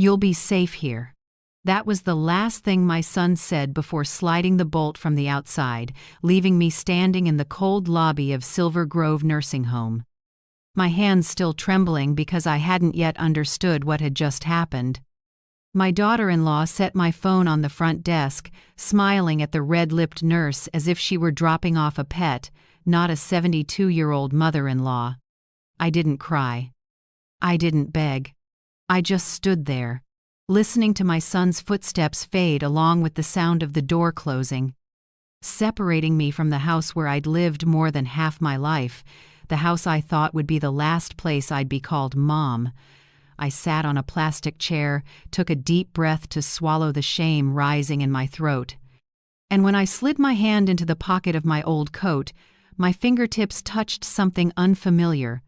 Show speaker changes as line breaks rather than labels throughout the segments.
"You'll be safe here." That was the last thing my son said before sliding the bolt from the outside, leaving me standing in the cold lobby of Silver Grove Nursing Home. My hands still trembling because I hadn't yet understood what had just happened. My daughter-in-law set my phone on the front desk, smiling at the red-lipped nurse as if she were dropping off a pet, not a 72-year-old mother-in-law. I didn't cry. I didn't beg. I just stood there, listening to my son's footsteps fade along with the sound of the door closing. Separating me from the house where I'd lived more than half my life, the house I thought would be the last place I'd be called Mom. I sat on a plastic chair, took a deep breath to swallow the shame rising in my throat. And when I slid my hand into the pocket of my old coat, my fingertips touched something unfamiliar,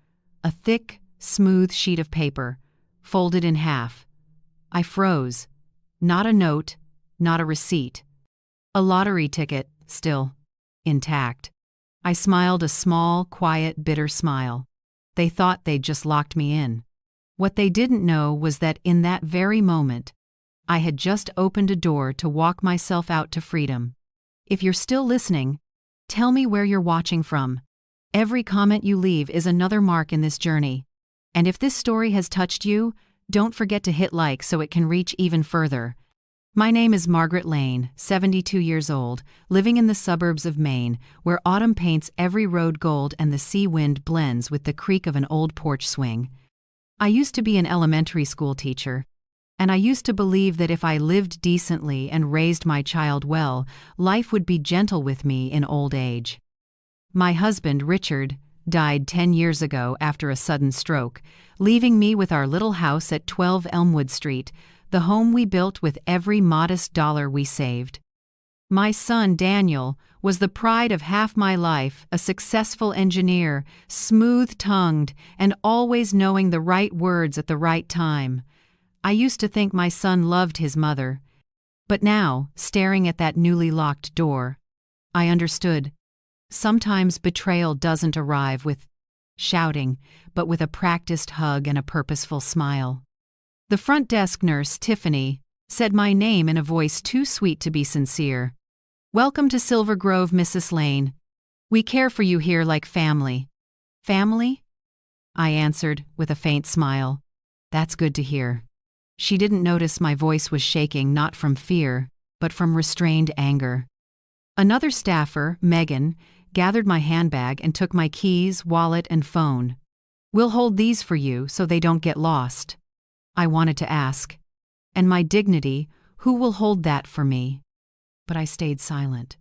a thick, smooth sheet of paper, folded in half. I froze. Not a note, not a receipt. A lottery ticket, still intact. I smiled a small, quiet, bitter smile. They thought they'd just locked me in. What they didn't know was that in that very moment, I had just opened a door to walk myself out to freedom. If you're still listening, tell me where you're watching from. Every comment you leave is another mark in this journey. And if this story has touched you, don't forget to hit like so it can reach even further. My name is Margaret Lane, 72 years old, living in the suburbs of Maine, where autumn paints every road gold and the sea wind blends with the creak of an old porch swing. I used to be an elementary school teacher, and I used to believe that if I lived decently and raised my child well, life would be gentle with me in old age. My husband, Richard, died 10 years ago after a sudden stroke, leaving me with our little house at 12 Elmwood Street, the home we built with every modest dollar we saved. My son, Daniel, was the pride of half my life, a successful engineer, smooth-tongued, and always knowing the right words at the right time. I used to think my son loved his mother. But now, staring at that newly locked door, I understood. Sometimes betrayal doesn't arrive with shouting, but with a practiced hug and a purposeful smile. The front desk nurse, Tiffany, said my name in a voice too sweet to be sincere. "Welcome to Silver Grove, Mrs. Lane. We care for you here like family." "Family?" I answered with a faint smile. "That's good to hear." She didn't notice my voice was shaking not from fear, but from restrained anger. Another staffer, Megan, gathered my handbag and took my keys, wallet, and phone. "We'll hold these for you so they don't get lost." I wanted to ask, "And my dignity, who will hold that for me?" But I stayed silent.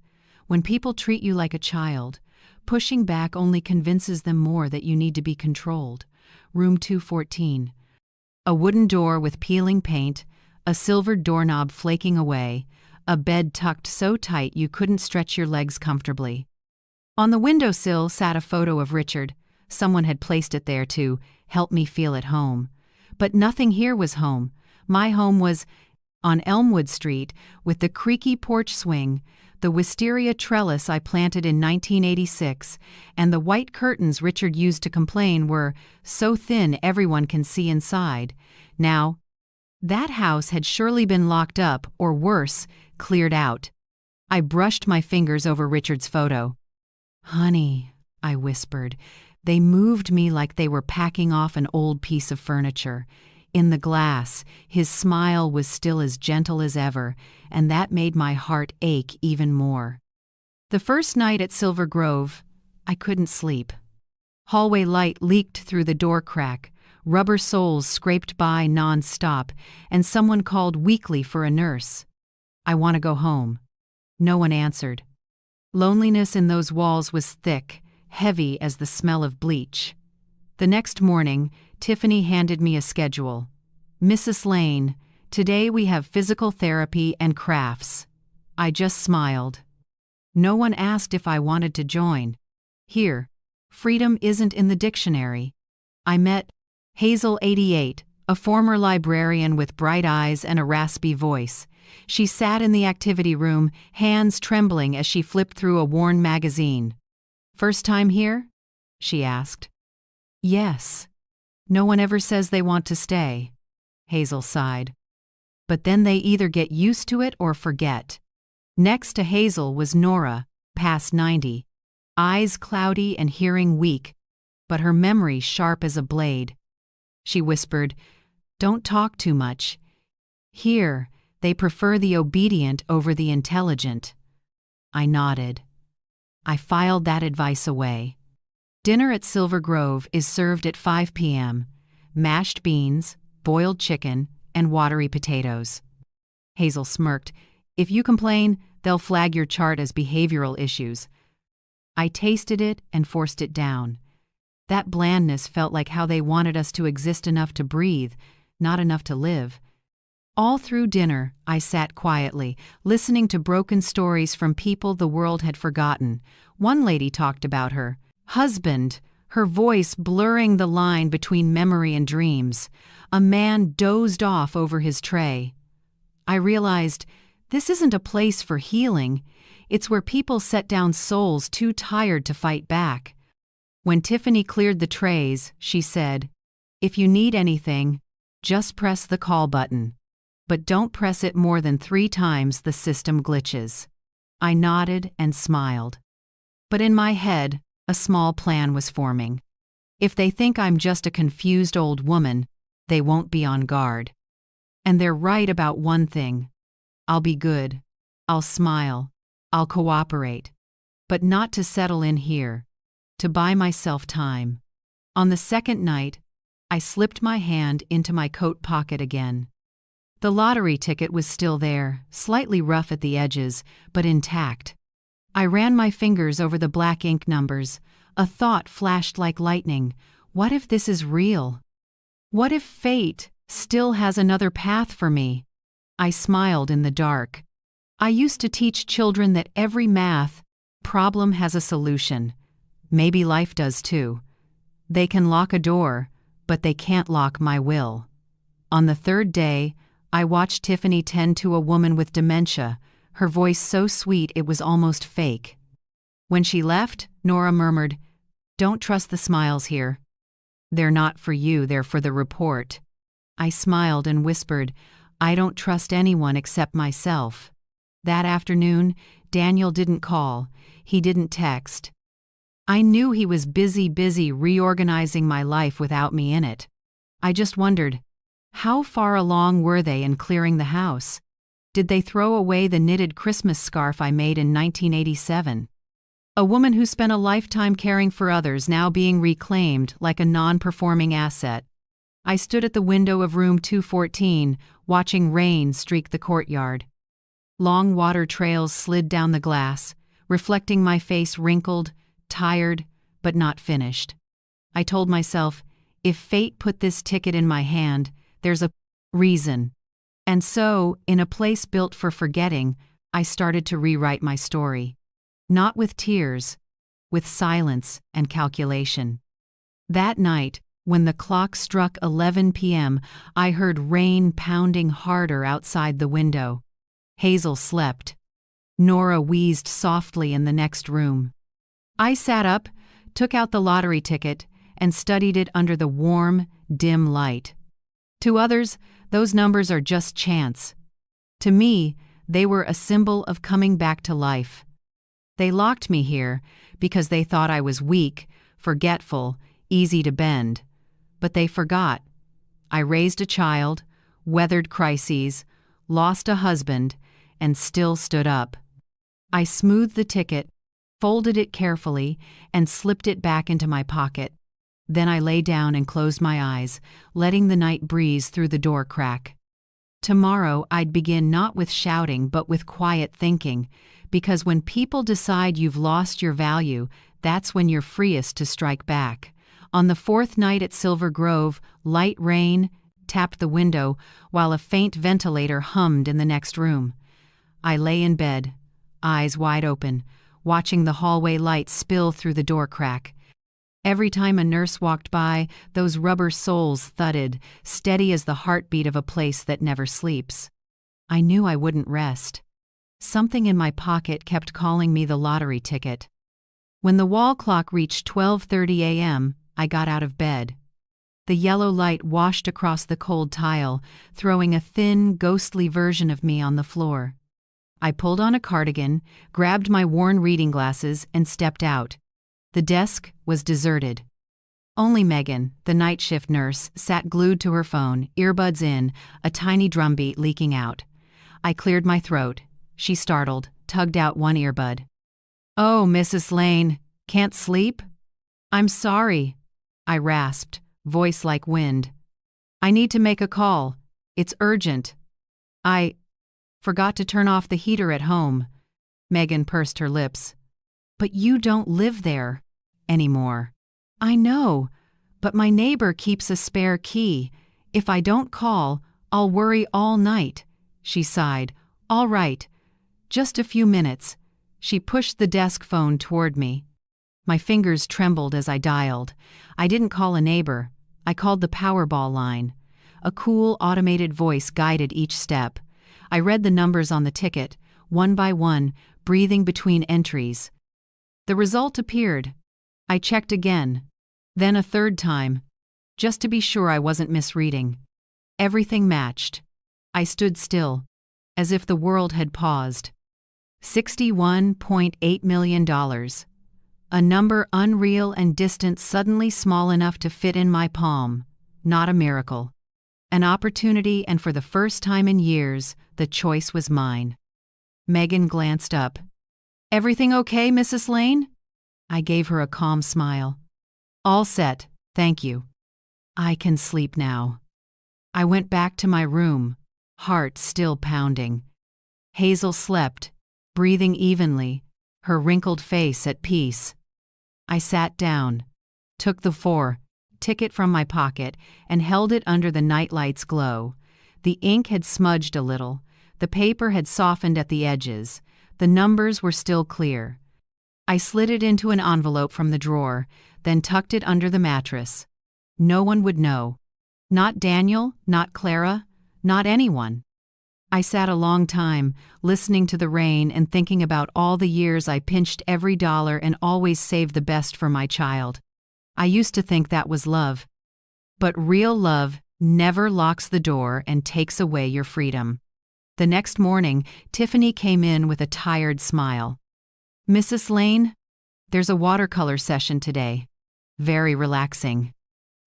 When people treat you like a child, pushing back only convinces them more that you need to be controlled. Room 214. A wooden door with peeling paint, a silvered doorknob flaking away, a bed tucked so tight you couldn't stretch your legs comfortably. On the windowsill sat a photo of Richard. Someone had placed it there to help me feel at home. But nothing here was home. My home was on Elmwood Street, with the creaky porch swing, the wisteria trellis I planted in 1986, and the white curtains Richard used to complain were so thin everyone can see inside. Now, that house had surely been locked up, or worse, cleared out. I brushed my fingers over Richard's photo. "Honey," I whispered. They moved me like they were packing off an old piece of furniture. In the glass, his smile was still as gentle as ever, and that made my heart ache even more. The first night at Silver Grove, I couldn't sleep. Hallway light leaked through the door crack, rubber soles scraped by non-stop, and someone called weakly for a nurse. "I want to go home." No one answered. Loneliness in those walls was thick, heavy as the smell of bleach. The next morning, Tiffany handed me a schedule. "Mrs. Lane, today we have physical therapy and crafts." I just smiled. No one asked if I wanted to join. Here, freedom isn't in the dictionary. I met Hazel, 88, a former librarian with bright eyes and a raspy voice. She sat in the activity room, hands trembling as she flipped through a worn magazine. "First time here?" she asked. "Yes. No one ever says they want to stay." Hazel sighed. but then they either get used to it or forget. Next to Hazel was Nora, past 90, eyes cloudy and hearing weak, but her memory sharp as a blade. She whispered, "Don't talk too much. Here, they prefer the obedient over the intelligent." I nodded. I filed that advice away. Dinner at Silver Grove is served at 5 p.m. Mashed beans, boiled chicken, and watery potatoes. Hazel smirked. "If you complain, they'll flag your chart as behavioral issues." I tasted it and forced it down. That blandness felt like how they wanted us to exist enough to breathe, not enough to live. All through dinner, I sat quietly, listening to broken stories from people the world had forgotten. One lady talked about her husband, her voice blurring the line between memory and dreams. A man dozed off over his tray. I realized this isn't a place for healing. It's where people set down souls too tired to fight back. When Tiffany cleared the trays, she said, "If you need anything, just press the call button. But don't press it more than 3 times, the system glitches." I nodded and smiled. But in my head, a small plan was forming. If they think I'm just a confused old woman, they won't be on guard. And they're right about one thing. I'll be good. I'll smile. I'll cooperate. But not to settle in here. To buy myself time. On the second night, I slipped my hand into my coat pocket again. The lottery ticket was still there, slightly rough at the edges, but intact. I ran my fingers over the black ink numbers. A thought flashed like lightning. What if this is real? What if fate still has another path for me? I smiled in the dark. I used to teach children that every math problem has a solution. Maybe life does too. They can lock a door, but they can't lock my will. On the third day, I watched Tiffany tend to a woman with dementia, her voice so sweet it was almost fake. When she left, Nora murmured, "Don't trust the smiles here. They're not for you, they're for the report." I smiled and whispered, "I don't trust anyone except myself." That afternoon, Daniel didn't call. He didn't text. I knew he was busy reorganizing my life without me in it. I just wondered, how far along were they in clearing the house? Did they throw away the knitted Christmas scarf I made in 1987? A woman who spent a lifetime caring for others now being reclaimed like a non-performing asset. I stood at the window of room 214, watching rain streak the courtyard. Long water trails slid down the glass, reflecting my face wrinkled, tired, but not finished. I told myself, if fate put this ticket in my hand, there's a reason. And so, in a place built for forgetting, I started to rewrite my story. Not with tears, with silence and calculation. That night, when the clock struck 11 p.m., I heard rain pounding harder outside the window. Hazel slept. Nora wheezed softly in the next room. I sat up, took out the lottery ticket, and studied it under the warm, dim light. To others, those numbers are just chance. To me, they were a symbol of coming back to life. They locked me here because they thought I was weak, forgetful, easy to bend. But they forgot. I raised a child, weathered crises, lost a husband, and still stood up. I smoothed the ticket, folded it carefully, and slipped it back into my pocket. Then I lay down and closed my eyes, letting the night breeze through the door crack. Tomorrow I'd begin not with shouting but with quiet thinking, because when people decide you've lost your value, that's when you're freest to strike back. On the 4th night at Silver Grove, light rain tapped the window while a faint ventilator hummed in the next room. I lay in bed, eyes wide open, watching the hallway lights spill through the door crack. Every time a nurse walked by, those rubber soles thudded, steady as the heartbeat of a place that never sleeps. I knew I wouldn't rest. Something in my pocket kept calling me the lottery ticket. When the wall clock reached 12:30 a.m., I got out of bed. The yellow light washed across the cold tile, throwing a thin, ghostly version of me on the floor. I pulled on a cardigan, grabbed my worn reading glasses, and stepped out. The desk was deserted. Only Megan, the night shift nurse, sat glued to her phone, earbuds in, a tiny drumbeat leaking out. I cleared my throat. She startled, tugged out one earbud. "Oh, Mrs. Lane, can't sleep?" "I'm sorry," I rasped, voice like wind. "I need to make a call. It's urgent. I forgot to turn off the heater at home." Megan pursed her lips. "But you don't live there anymore." "I know, but my neighbor keeps a spare key. If I don't call, I'll worry all night." She sighed. "All right. Just a few minutes." She pushed the desk phone toward me. My fingers trembled as I dialed. I didn't call a neighbor. I called the Powerball line. A cool, automated voice guided each step. I read the numbers on the ticket, one by one, breathing between entries. The result appeared. I checked again. Then a third time, just to be sure I wasn't misreading. Everything matched. I stood still, as if the world had paused. $61.8 million. A number unreal and distant, suddenly small enough to fit in my palm. Not a miracle. An opportunity, and for the first time in years, the choice was mine. Megan glanced up. "Everything okay, Mrs. Lane?" I gave her a calm smile. "All set, thank you. I can sleep now." I went back to my room, heart still pounding. Hazel slept, breathing evenly, her wrinkled face at peace. I sat down, took the ticket from my pocket, and held it under the nightlight's glow. The ink had smudged a little, the paper had softened at the edges, the numbers were still clear. I slid it into an envelope from the drawer, then tucked it under the mattress. No one would know. Not Daniel, not Clara, not anyone. I sat a long time, listening to the rain and thinking about all the years I pinched every dollar and always saved the best for my child. I used to think that was love. But real love never locks the door and takes away your freedom. The next morning, Tiffany came in with a tired smile. "Mrs. Lane, there's a watercolor session today. Very relaxing."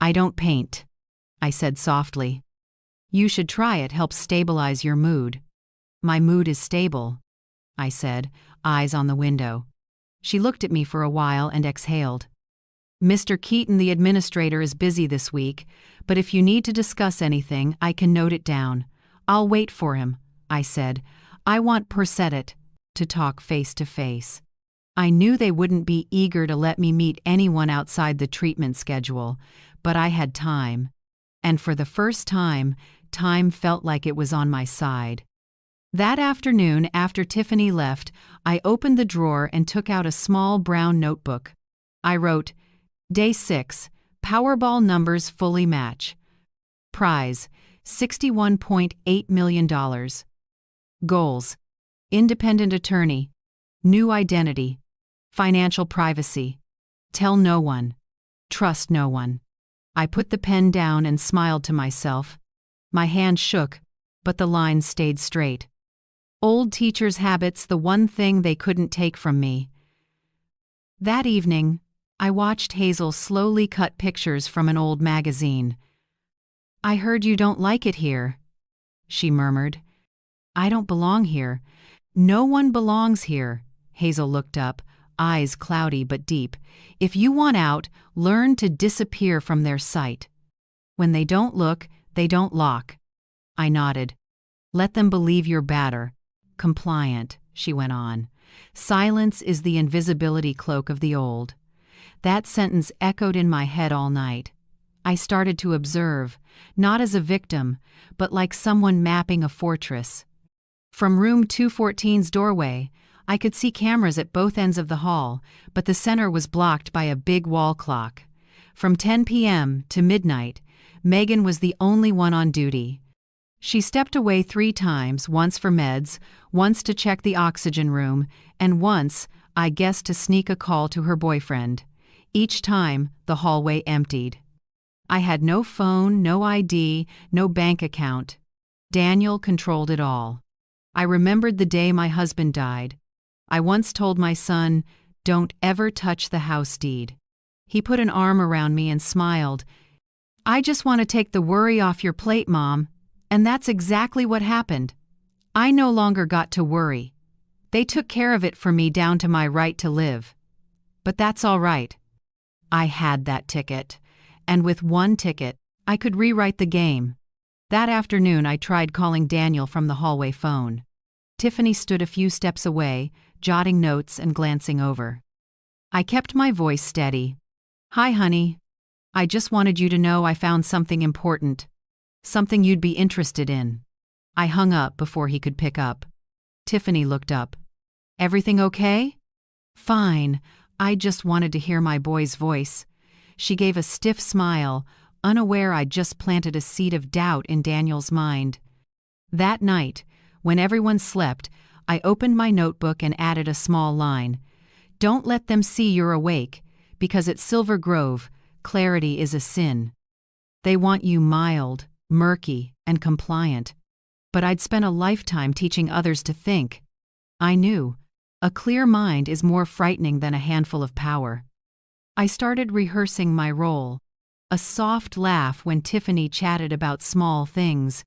"I don't paint," I said softly. "You should try it, helps stabilize your mood." "My mood is stable," I said, eyes on the window. She looked at me for a while and exhaled. "Mr. Keaton, the administrator, is busy this week, but if you need to discuss anything, I can note it down." "I'll wait for him," I said. "I want Persettet to talk face to face." I knew they wouldn't be eager to let me meet anyone outside the treatment schedule, but I had time. And for the first time, time felt like it was on my side. That afternoon, after Tiffany left, I opened the drawer and took out a small brown notebook. I wrote, "Day 6, Powerball numbers fully match. Prize, $61.8 million. Goals, independent attorney, new identity, financial privacy, tell no one, trust no one." I put the pen down and smiled to myself. My hand shook, but the lines stayed straight. Old teachers' habits, the one thing they couldn't take from me. That evening, I watched Hazel slowly cut pictures from an old magazine. "I heard you don't like it here," she murmured. "I don't belong here." "No one belongs here." Hazel looked up, eyes cloudy but deep. "If you want out, learn to disappear from their sight. When they don't look, they don't lock." I nodded. "Let them believe you're badder. Compliant," she went on. "Silence is the invisibility cloak of the old." That sentence echoed in my head all night. I started to observe, not as a victim, but like someone mapping a fortress. From room 214's doorway, I could see cameras at both ends of the hall, but the center was blocked by a big wall clock. From 10 p.m. to midnight, Megan was the only one on duty. She stepped away 3 times, once for meds, once to check the oxygen room, and once, I guessed, to sneak a call to her boyfriend. Each time, the hallway emptied. I had no phone, no ID, no bank account. Daniel controlled it all. I remembered the day my husband died. I once told my son, "Don't ever touch the house deed." He put an arm around me and smiled. "I just want to take the worry off your plate, Mom." And that's exactly what happened. I no longer got to worry. They took care of it for me down to my right to live. But that's all right. I had that ticket. And with one ticket, I could rewrite the game. That afternoon, I tried calling Daniel from the hallway phone. Tiffany stood a few steps away, jotting notes and glancing over. I kept my voice steady. "Hi, honey. I just wanted you to know I found something important. Something you'd be interested in." I hung up before he could pick up. Tiffany looked up. "Everything okay?" "Fine. I just wanted to hear my boy's voice." She gave a stiff smile, unaware I'd just planted a seed of doubt in Daniel's mind. That night, when everyone slept, I opened my notebook and added a small line. "Don't let them see you're awake, because at Silver Grove, clarity is a sin. They want you mild, murky, and compliant. But I'd spent a lifetime teaching others to think. I knew. A clear mind is more frightening than a handful of power." I started rehearsing my role. A soft laugh when Tiffany chatted about small things.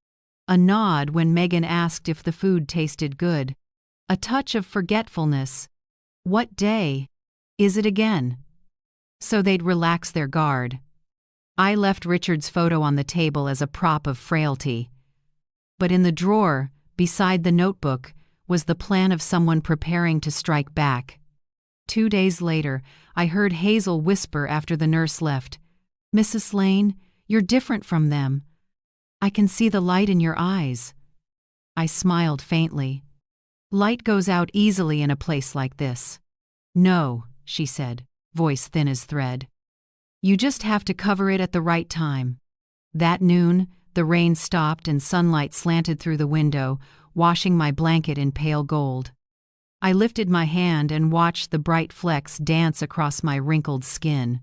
A nod when Megan asked if the food tasted good. A touch of forgetfulness. What day? Is it again? So they'd relax their guard. I left Richard's photo on the table as a prop of frailty. But in the drawer, beside the notebook, was the plan of someone preparing to strike back. 2 days later, I heard Hazel whisper after the nurse left, "Mrs. Lane, you're different from them. I can see the light in your eyes." I smiled faintly. "Light goes out easily in a place like this." "No," she said, voice thin as thread. "You just have to cover it at the right time." That noon, the rain stopped and sunlight slanted through the window, washing my blanket in pale gold. I lifted my hand and watched the bright flecks dance across my wrinkled skin.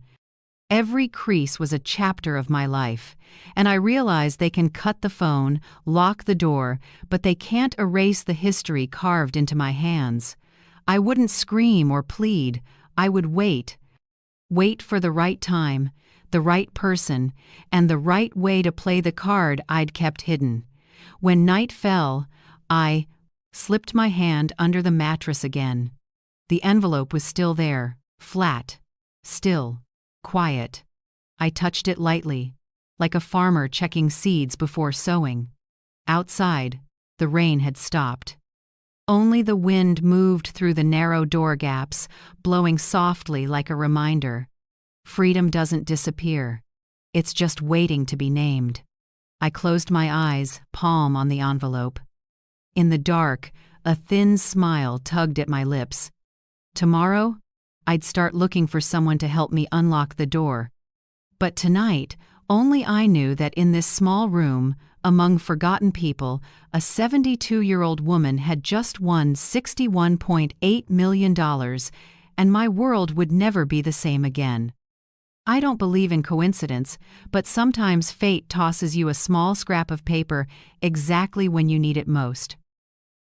Every crease was a chapter of my life, and I realized they can cut the phone, lock the door, but they can't erase the history carved into my hands. I wouldn't scream or plead. I would wait. Wait for the right time, the right person, and the right way to play the card I'd kept hidden. When night fell, I slipped my hand under the mattress again. The envelope was still there, flat, still, quiet. I touched it lightly, like a farmer checking seeds before sowing. Outside, the rain had stopped. Only the wind moved through the narrow door gaps, blowing softly like a reminder. Freedom doesn't disappear. It's just waiting to be named. I closed my eyes, palm on the envelope. In the dark, a thin smile tugged at my lips. Tomorrow, I'd start looking for someone to help me unlock the door. But tonight, only I knew that in this small room, among forgotten people, a 72-year-old woman had just won $61.8 million, and my world would never be the same again. I don't believe in coincidence, but sometimes fate tosses you a small scrap of paper exactly when you need it most.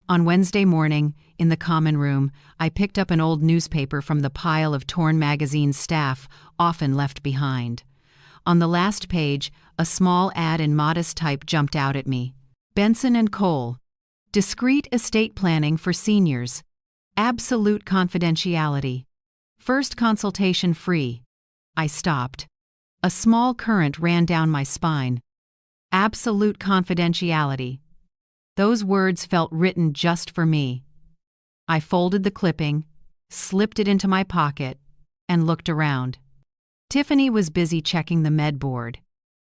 On Wednesday morning, in the common room, I picked up an old newspaper from the pile of torn magazine staff often left behind. On the last page, a small ad in modest type jumped out at me. Benson and Cole. Discreet estate planning for seniors. Absolute confidentiality. First consultation free. I stopped. A small current ran down my spine. Absolute confidentiality. Those words felt written just for me. I folded the clipping, slipped it into my pocket, and looked around. Tiffany was busy checking the med board.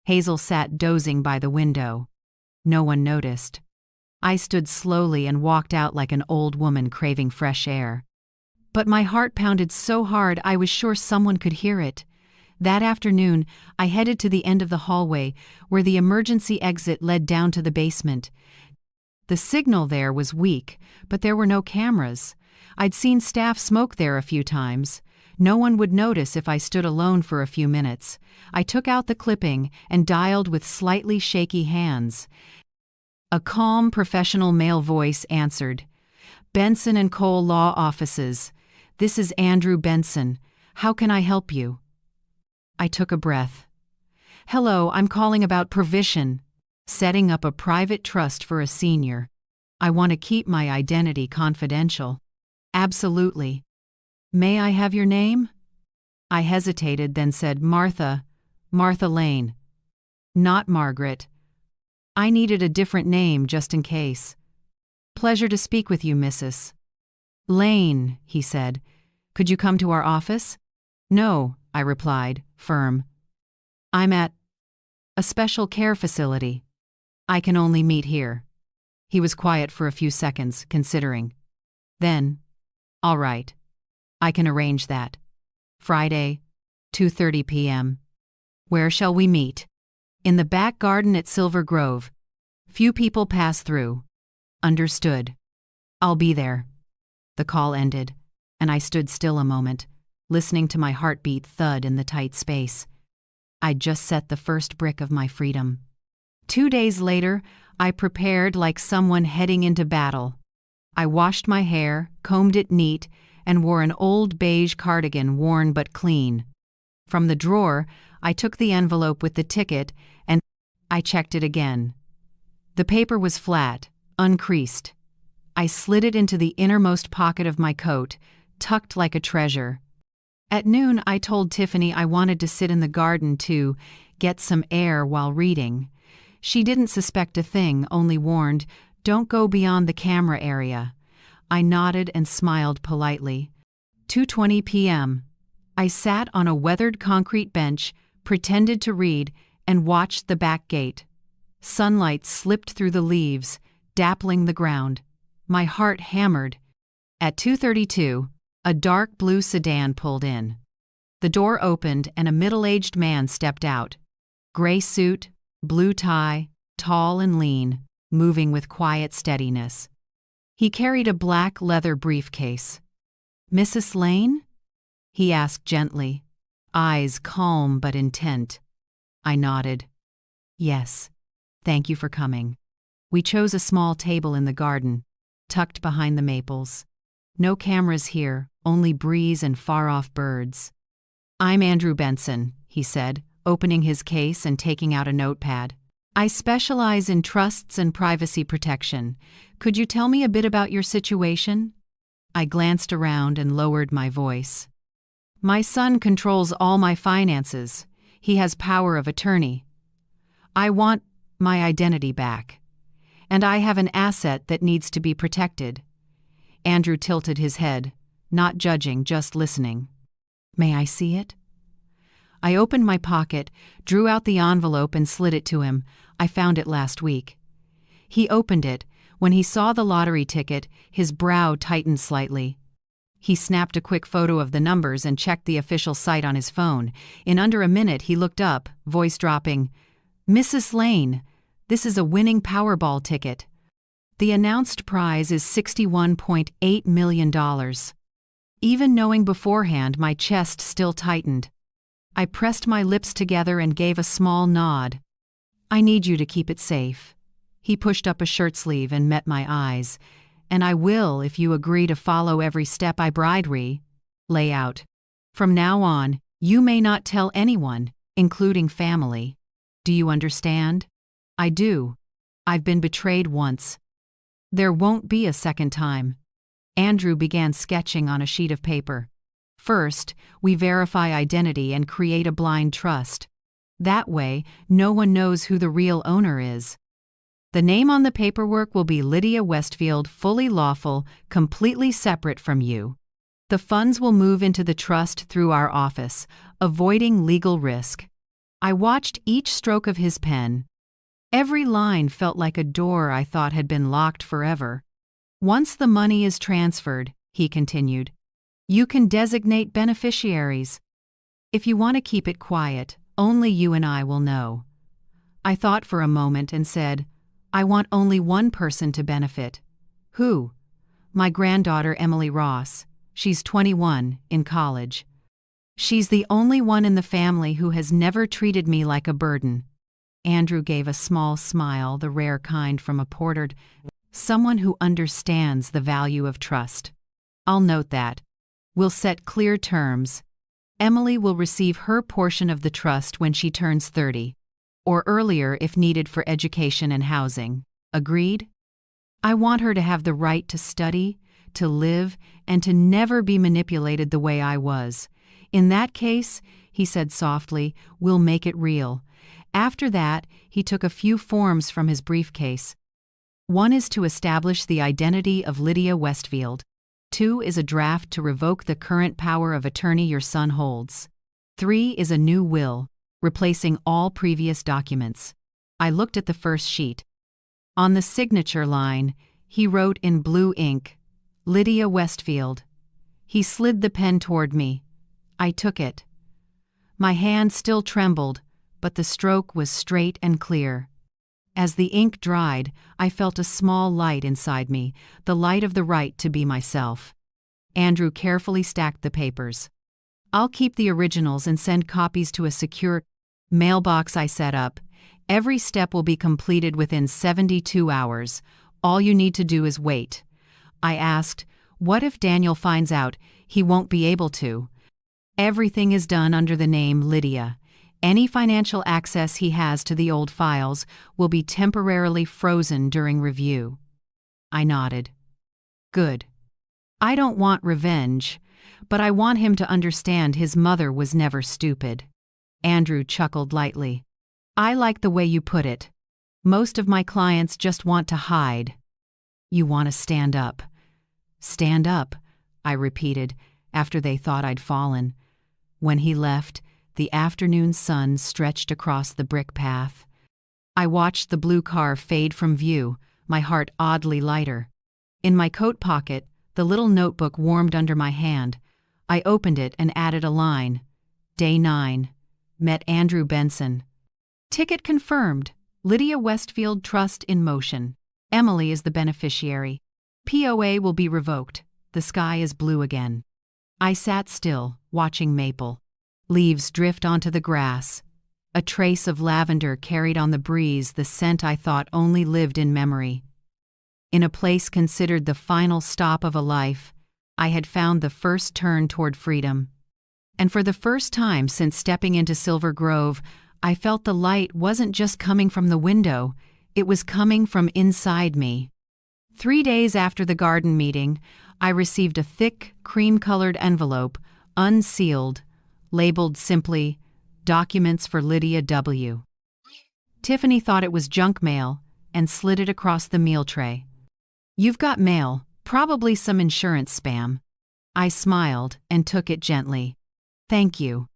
Hazel sat dozing by the window. No one noticed. I stood slowly and walked out like an old woman craving fresh air. But my heart pounded so hard I was sure someone could hear it. That afternoon, I headed to the end of the hallway, where the emergency exit led down to the basement. The signal there was weak, but there were no cameras. I'd seen staff smoke there a few times. No one would notice if I stood alone for a few minutes. I took out the clipping and dialed with slightly shaky hands. A calm, professional male voice answered. "Benson and Cole Law Offices. This is Andrew Benson. How can I help you?" I took a breath. "Hello, I'm calling about provision. Setting up a private trust for a senior. I want to keep my identity confidential." "Absolutely. May I have your name?" I hesitated, then said Martha Lane. "Not Margaret. I needed a different name just in case." "Pleasure to speak with you, Mrs. Lane," he said. "Could you come to our office?" "No," I replied, firm. "I'm at a special care facility. I can only meet here." He was quiet for a few seconds, considering. Then, "All right. I can arrange that. Friday, 2:30 p.m. Where shall we meet?" "In the back garden at Silver Grove. Few people pass through." "Understood. I'll be there." The call ended, and I stood still a moment, listening to my heartbeat thud in the tight space. I'd just set the first brick of my freedom. 2 days later, I prepared like someone heading into battle. I washed my hair, combed it neat, and wore an old beige cardigan worn but clean. From the drawer, I took the envelope with the ticket and I checked it again. The paper was flat, uncreased. I slid it into the innermost pocket of my coat, tucked like a treasure. At noon, I told Tiffany I wanted to sit in the garden to get some air while reading. She didn't suspect a thing, only warned, "Don't go beyond the camera area." I nodded and smiled politely. 2:20 p.m. I sat on a weathered concrete bench, pretended to read, and watched the back gate. Sunlight slipped through the leaves, dappling the ground. My heart hammered. At 2:32, a dark blue sedan pulled in. The door opened and a middle-aged man stepped out. Gray suit, blue tie, tall and lean, moving with quiet steadiness. He carried a black leather briefcase. "Mrs. Lane?" he asked gently, eyes calm but intent. I nodded. "Yes, thank you for coming." We chose a small table in the garden, tucked behind the maples. No cameras here, only breeze and far-off birds. "I'm Andrew Benson," he said, opening his case and taking out a notepad. "I specialize in trusts and privacy protection. Could you tell me a bit about your situation?" I glanced around and lowered my voice. "My son controls all my finances. He has power of attorney. I want my identity back. And I have an asset that needs to be protected." Andrew tilted his head, not judging, just listening. "May I see it?" I opened my pocket, drew out the envelope and slid it to him. "I found it last week." He opened it. When he saw the lottery ticket, his brow tightened slightly. He snapped a quick photo of the numbers and checked the official site on his phone. In under a minute, he looked up, voice dropping. "Mrs. Lane, this is a winning Powerball ticket. The announced prize is $61.8 million. Even knowing beforehand, my chest still tightened. I pressed my lips together and gave a small nod. "I need you to keep it safe." He pushed up a shirt sleeve and met my eyes. "And I will if you agree to follow every step I lay out. From now on, you may not tell anyone, including family. Do you understand?" "I do. I've been betrayed once. There won't be a second time." Andrew began sketching on a sheet of paper. "First, we verify identity and create a blind trust. That way, no one knows who the real owner is. The name on the paperwork will be Lydia Westfield, fully lawful, completely separate from you. The funds will move into the trust through our office, avoiding legal risk." I watched each stroke of his pen. Every line felt like a door I thought had been locked forever. "Once the money is transferred," he continued, "you can designate beneficiaries. If you want to keep it quiet, only you and I will know." I thought for a moment and said, "I want only one person to benefit." "Who?" "My granddaughter Emily Ross. She's 21, in college. She's the only one in the family who has never treated me like a burden. Andrew gave a small smile, the rare kind from a portrait. Someone who understands the value of trust. I'll note that. We'll set clear terms. Emily will receive her portion of the trust when she turns 30, or earlier if needed for education and housing. Agreed? I want her to have the right to study, to live, and to never be manipulated the way I was. In that case, he said softly, we'll make it real. After that, he took a few forms from his briefcase. 1 is to establish the identity of Lydia Westfield. 2 is a draft to revoke the current power of attorney your son holds. 3 is a new will, replacing all previous documents. I looked at the first sheet. On the signature line, he wrote in blue ink, Lydia Westfield. He slid the pen toward me. I took it. My hand still trembled, but the stroke was straight and clear. As the ink dried, I felt a small light inside me, the light of the right to be myself. Andrew carefully stacked the papers. I'll keep the originals and send copies to a secure mailbox I set up. Every step will be completed within 72 hours. All you need to do is wait. I asked, what if Daniel finds out? He won't be able to. Everything is done under the name Lydia. Any financial access he has to the old files will be temporarily frozen during review. I nodded. Good. I don't want revenge, but I want him to understand his mother was never stupid. Andrew chuckled lightly. I like the way you put it. Most of my clients just want to hide. You want to stand up. Stand up, I repeated, after they thought I'd fallen. When he left, the afternoon sun stretched across the brick path. I watched the blue car fade from view, my heart oddly lighter. In my coat pocket, the little notebook warmed under my hand. I opened it and added a line. Day 9. Met Andrew Benson. Ticket confirmed. Lydia Westfield trust in motion. Emily is the beneficiary. POA will be revoked. The sky is blue again. I sat still, watching Maple. Leaves drift onto the grass. A trace of lavender carried on the breeze the scent I thought only lived in memory. In a place considered the final stop of a life, I had found the first turn toward freedom. And for the first time since stepping into Silver Grove, I felt the light wasn't just coming from the window, it was coming from inside me. 3 days after the garden meeting, I received a thick, cream-colored envelope, unsealed, labeled simply, Documents for Lydia W. Tiffany thought it was junk mail and slid it across the meal tray. You've got mail, probably some insurance spam. I smiled and took it gently. Thank you.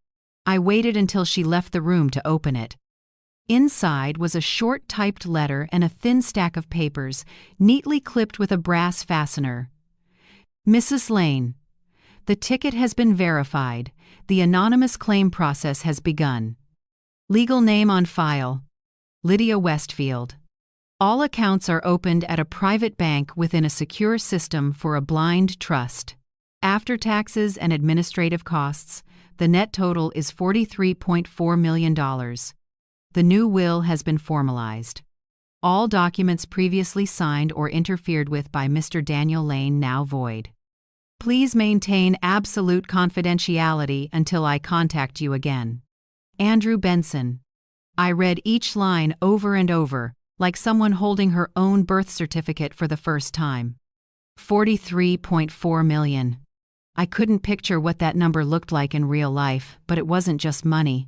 I waited until she left the room to open it. Inside was a short typed letter and a thin stack of papers, neatly clipped with a brass fastener. Mrs. Lane, the ticket has been verified. The anonymous claim process has begun. Legal name on file, Lydia Westfield. All accounts are opened at a private bank within a secure system for a blind trust. After taxes and administrative costs, the net total is $43.4 million. The new will has been formalized. All documents previously signed or interfered with by Mr. Daniel Lane now void. Please maintain absolute confidentiality until I contact you again. Andrew Benson. I read each line over and over, like someone holding her own birth certificate for the first time. 43.4 million. I couldn't picture what that number looked like in real life, but it wasn't just money.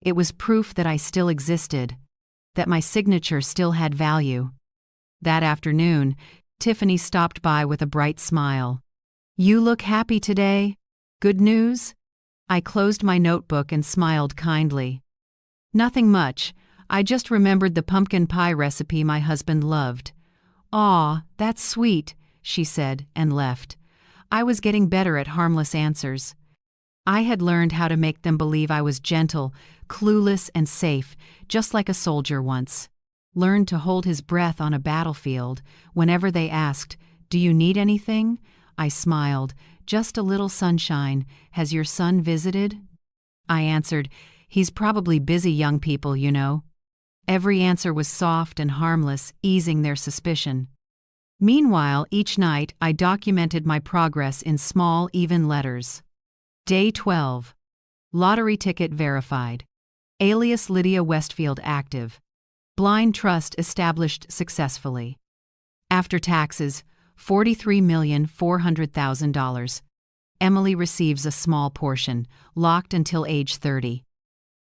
It was proof that I still existed, that my signature still had value. That afternoon, Tiffany stopped by with a bright smile. You look happy today. Good news? I closed my notebook and smiled kindly. Nothing much. I just remembered the pumpkin pie recipe my husband loved. Aw, that's sweet, she said, and left. I was getting better at harmless answers. I had learned how to make them believe I was gentle, clueless, and safe, just like a soldier once. Learned to hold his breath on a battlefield. Whenever they asked, "Do you need anything?" I smiled. Just a little sunshine. Has your son visited? I answered, "He's probably busy, young people, you know." Every answer was soft and harmless, easing their suspicion. Meanwhile, each night I documented my progress in small, even letters. Day 12. Lottery ticket verified. Alias Lydia Westfield active. Blind trust established successfully. After taxes, $43,400,000. Emily receives a small portion, locked until age 30.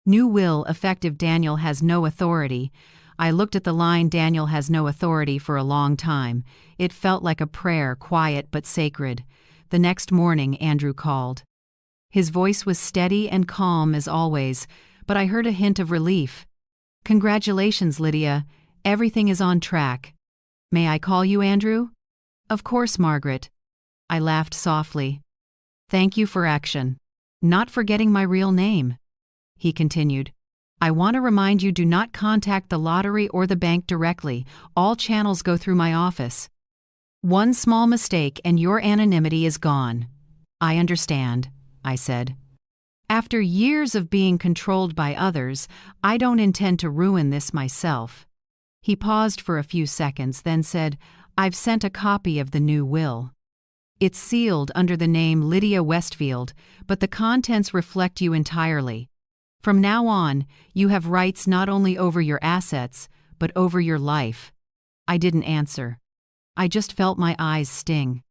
New will effective. Daniel has no authority. I looked at the line, "Daniel has no authority," for a long time. It felt like a prayer, quiet but sacred. The next morning, Andrew called. His voice was steady and calm as always, but I heard a hint of relief. "Congratulations, Lydia. Everything is on track. May I call you Andrew?" "Of course, Margaret." I laughed softly. "Thank you for action. Not forgetting my real name." He continued, "I want to remind you, do not contact the lottery or the bank directly. All channels go through my office. One small mistake and your anonymity is gone." "I understand," I said. "After years of being controlled by others, I don't intend to ruin this myself." He paused for a few seconds, then said, "I've sent a copy of the new will. It's sealed under the name Lydia Westfield, but the contents reflect you entirely. From now on, you have rights not only over your assets, but over your life." I didn't answer. I just felt my eyes sting.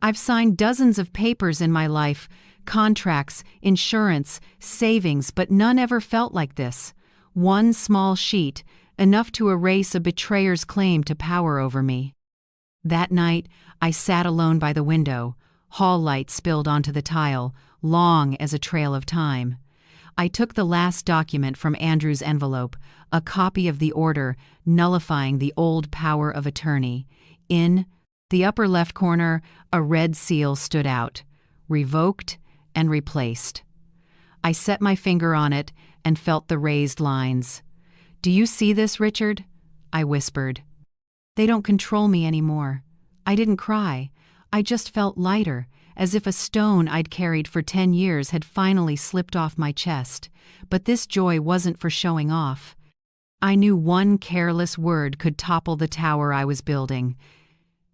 I've signed dozens of papers in my life, contracts, insurance, savings, but none ever felt like this. One small sheet, enough to erase a betrayer's claim to power over me. That night, I sat alone by the window. Hall light spilled onto the tile, long as a trail of time. I took the last document from Andrew's envelope, a copy of the order nullifying the old power of attorney. In the upper left corner, a red seal stood out, revoked and replaced. I set my finger on it and felt the raised lines. "Do you see this, Richard?" I whispered. "They don't control me anymore." I didn't cry. I just felt lighter, as if a stone I'd carried for 10 years had finally slipped off my chest. But this joy wasn't for showing off. I knew one careless word could topple the tower I was building.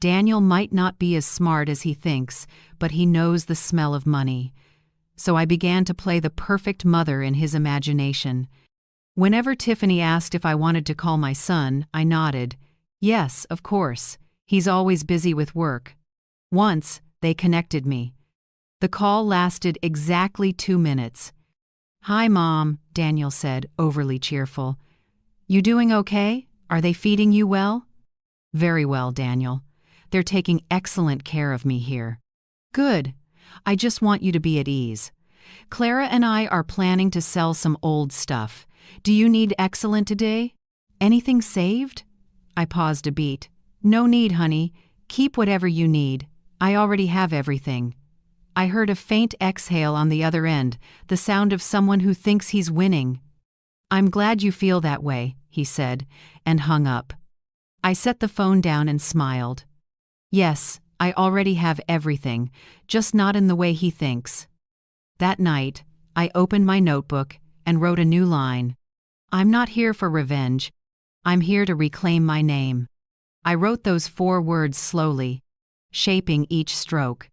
Daniel might not be as smart as he thinks, but he knows the smell of money. So I began to play the perfect mother in his imagination. Whenever Tiffany asked if I wanted to call my son, I nodded. Yes, of course. He's always busy with work. Once, they connected me. The call lasted exactly 2 minutes. "Hi, Mom," Daniel said, overly cheerful. "You doing okay? Are they feeding you well?" "Very well, Daniel. They're taking excellent care of me here." "Good. I just want you to be at ease. Clara and I are planning to sell some old stuff. Do you need excellent today? Anything saved?" I paused a beat. "No need, honey. Keep whatever you need. I already have everything." I heard a faint exhale on the other end, the sound of someone who thinks he's winning. "I'm glad you feel that way," he said, and hung up. I set the phone down and smiled. Yes, I already have everything, just not in the way he thinks. That night, I opened my notebook and wrote a new line. "I'm not here for revenge. I'm here to reclaim my name." I wrote those 4 words slowly, shaping each stroke.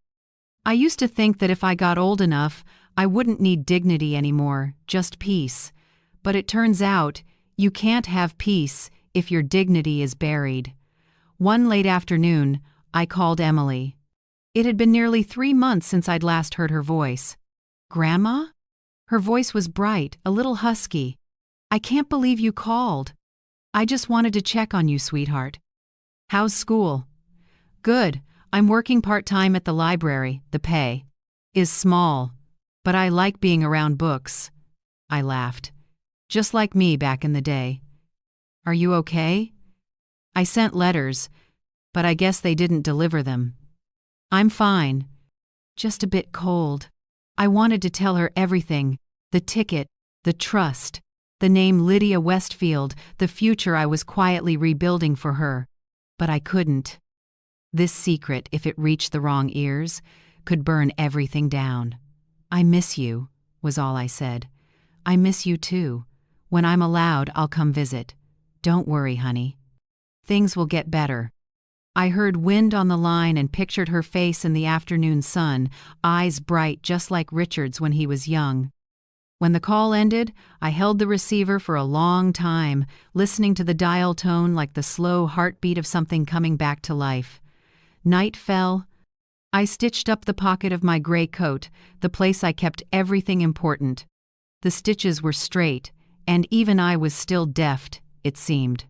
I used to think that if I got old enough, I wouldn't need dignity anymore, just peace. But it turns out, you can't have peace if your dignity is buried. One late afternoon, I called Emily. It had been nearly 3 months since I'd last heard her voice. "Grandma?" Her voice was bright, a little husky. "I can't believe you called. I just wanted to check on you, sweetheart. How's school?" "Good. I'm working part-time at the library. The pay is small, but I like being around books." I laughed. "Just like me back in the day." "Are you okay?" "I sent letters, but I guess they didn't deliver them." "I'm fine. Just a bit cold." I wanted to tell her everything, the ticket, the trust, the name Lydia Westfield, the future I was quietly rebuilding for her. But I couldn't. This secret, if it reached the wrong ears, could burn everything down. "I miss you," was all I said. I miss you too. When I'm allowed, I'll come visit. Don't worry, honey. Things will get better. I heard wind on the line and pictured her face in the afternoon sun, eyes bright just like Richard's when he was young. When the call ended, I held the receiver for a long time, listening to the dial tone like the slow heartbeat of something coming back to life. Night fell. I stitched up the pocket of my gray coat, the place I kept everything important. The stitches were straight, and even I was still deft, it seemed.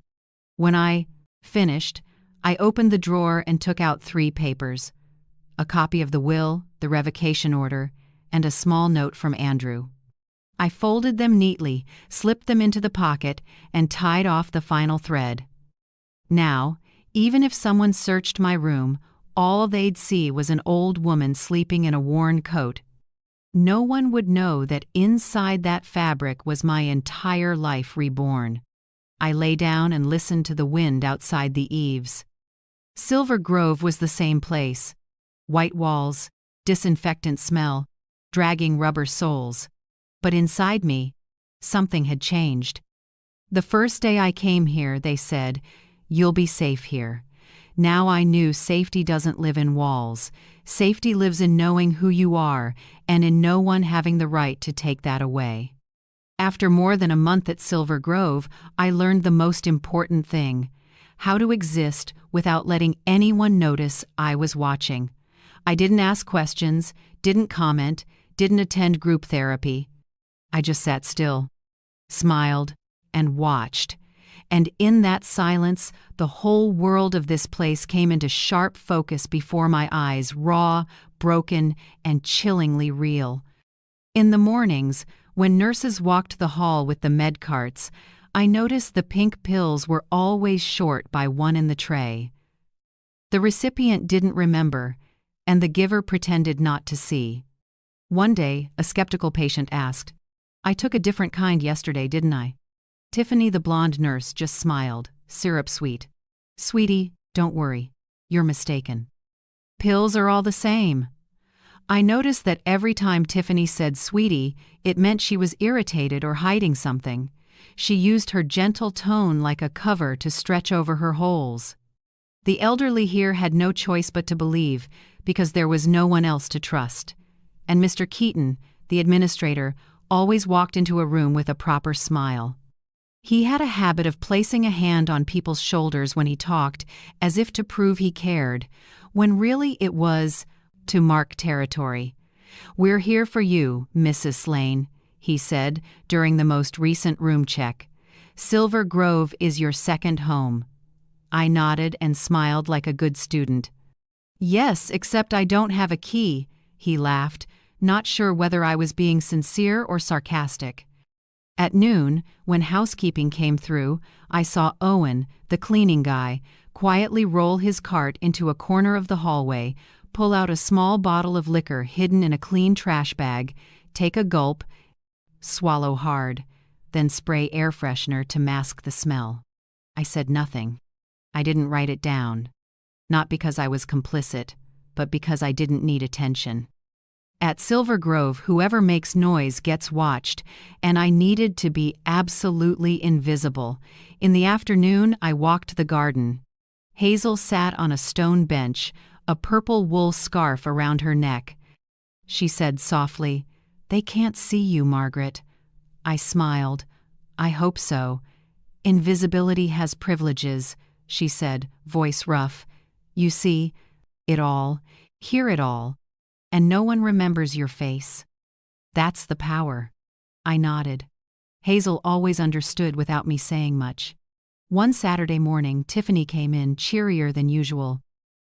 When I finished, I opened the drawer and took out 3 papers: a copy of the will, the revocation order, and a small note from Andrew. I folded them neatly, slipped them into the pocket, and tied off the final thread. Now, even if someone searched my room, all they'd see was an old woman sleeping in a worn coat. No one would know that inside that fabric was my entire life reborn. I lay down and listened to the wind outside the eaves. Silver Grove was the same place. White walls, disinfectant smell, dragging rubber soles. But inside me, something had changed. The first day I came here, they said, "You'll be safe here." Now I knew safety doesn't live in walls. Safety lives in knowing who you are, and in no one having the right to take that away. After more than a month at Silver Grove, I learned the most important thing: how to exist without letting anyone notice I was watching. I didn't ask questions, didn't comment, didn't attend group therapy. I just sat still, smiled, and watched. And in that silence, the whole world of this place came into sharp focus before my eyes, raw, broken, and chillingly real. In the mornings, when nurses walked the hall with the med carts, I noticed the pink pills were always short by 1 in the tray. The recipient didn't remember, and the giver pretended not to see. One day, a skeptical patient asked, "I took a different kind yesterday, didn't I?" Tiffany, the blonde nurse, just smiled, syrup sweet. "Sweetie, don't worry. You're mistaken. Pills are all the same." I noticed that every time Tiffany said "sweetie," it meant she was irritated or hiding something. She used her gentle tone like a cover to stretch over her holes. The elderly here had no choice but to believe, because there was no one else to trust. And Mr. Keaton, the administrator, always walked into a room with a proper smile. He had a habit of placing a hand on people's shoulders when he talked, as if to prove he cared, when really it was to mark territory. "We're here for you, Mrs. Slane," he said during the most recent room check. "Silver Grove is your second home." I nodded and smiled like a good student. "Yes, except I don't have a key," he laughed, not sure whether I was being sincere or sarcastic. At noon, when housekeeping came through, I saw Owen, the cleaning guy, quietly roll his cart into a corner of the hallway, pull out a small bottle of liquor hidden in a clean trash bag, take a gulp, swallow hard, then spray air freshener to mask the smell. I said nothing. I didn't write it down. Not because I was complicit, but because I didn't need attention. At Silver Grove, whoever makes noise gets watched, and I needed to be absolutely invisible. In the afternoon, I walked the garden. Hazel sat on a stone bench, a purple wool scarf around her neck. She said softly, "They can't see you, Margaret." I smiled. "I hope so. Invisibility has privileges," she said, voice rough. "You see it all, hear it all, and no one remembers your face. That's the power." I nodded. Hazel always understood without me saying much. One Saturday morning, Tiffany came in, cheerier than usual.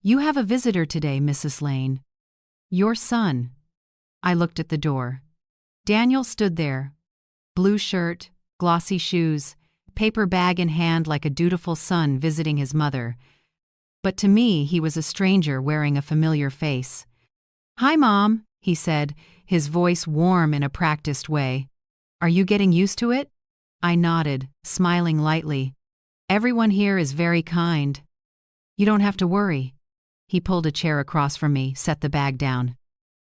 "You have a visitor today, Mrs. Lane." "Your son." I looked at the door. Daniel stood there. Blue shirt, glossy shoes, paper bag in hand like a dutiful son visiting his mother. But to me, he was a stranger wearing a familiar face. "Hi, Mom," he said, his voice warm in a practiced way. "Are you getting used to it?" I nodded, smiling lightly. "Everyone here is very kind." "You don't have to worry." He pulled a chair across from me, set the bag down.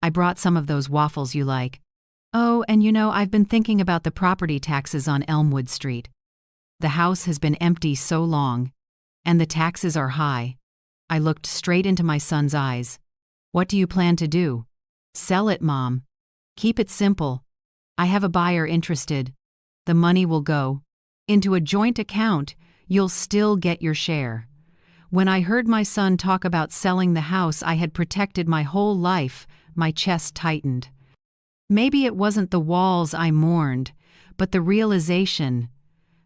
"I brought some of those waffles you like." Oh, and I've been thinking about the property taxes on Elmwood Street. The house has been empty so long, and the taxes are high. I looked straight into my son's eyes. What do you plan to do? Sell it, Mom. Keep it simple. I have a buyer interested. The money will go into a joint account. You'll still get your share. When I heard my son talk about selling the house I had protected my whole life, my chest tightened. Maybe it wasn't the walls I mourned, but the realization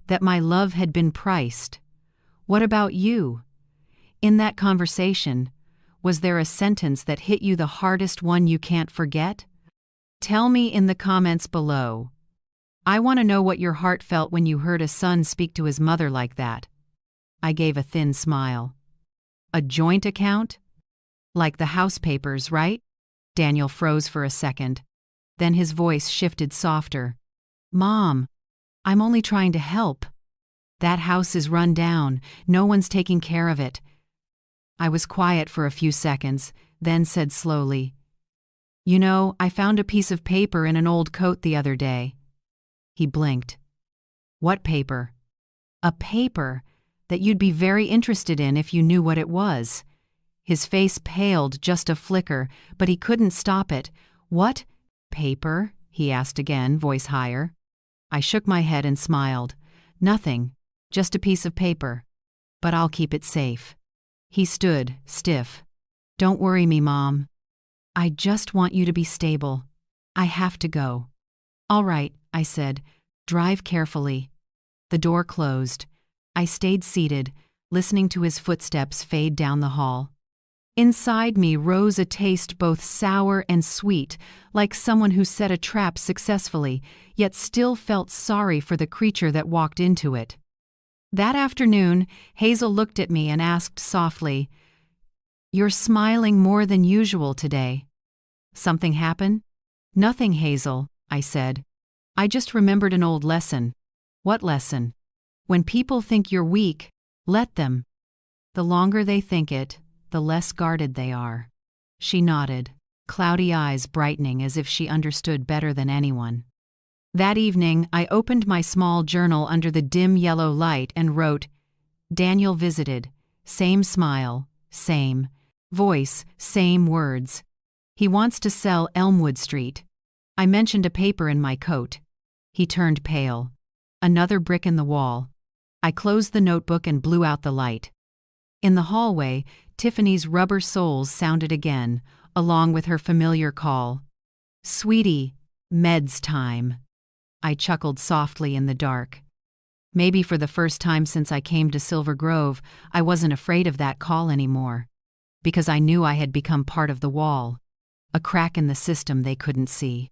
that my love had been priced. What about you? In that conversation, was there a sentence that hit you the hardest, one you can't forget? Tell me in the comments below. I want to know what your heart felt when you heard a son speak to his mother like that. I gave a thin smile. A joint account? Like the house papers, right? Daniel froze for a second. Then his voice shifted softer. Mom, I'm only trying to help. That house is run down. No one's taking care of it. I was quiet for a few seconds, then said slowly, I found a piece of paper in an old coat the other day. He blinked. What paper? A paper that you'd be very interested in if you knew what it was. His face paled just a flicker, but he couldn't stop it. What paper? He asked again, voice higher. I shook my head and smiled. Nothing, just a piece of paper. But I'll keep it safe. He stood, stiff. Don't worry me, Mom. I just want you to be stable. I have to go. All right, I said. Drive carefully. The door closed. I stayed seated, listening to his footsteps fade down the hall. Inside me rose a taste both sour and sweet, like someone who set a trap successfully, yet still felt sorry for the creature that walked into it. That afternoon, Hazel looked at me and asked softly, "You're smiling more than usual today. Something happened?" "Nothing, Hazel," I said. "I just remembered an old lesson." "What lesson?" "When people think you're weak, let them. The longer they think it, the less guarded they are." She nodded, cloudy eyes brightening as if she understood better than anyone. That evening, I opened my small journal under the dim yellow light and wrote, "Daniel visited. Same smile, same voice, same words. He wants to sell Elmwood Street." I mentioned a paper in my coat. He turned pale. Another brick in the wall. I closed the notebook and blew out the light. In the hallway, Tiffany's rubber soles sounded again, along with her familiar call. "Sweetie, meds time." I chuckled softly in the dark. Maybe for the first time since I came to Silver Grove, I wasn't afraid of that call anymore. Because I knew I had become part of the wall, a crack in the system they couldn't see.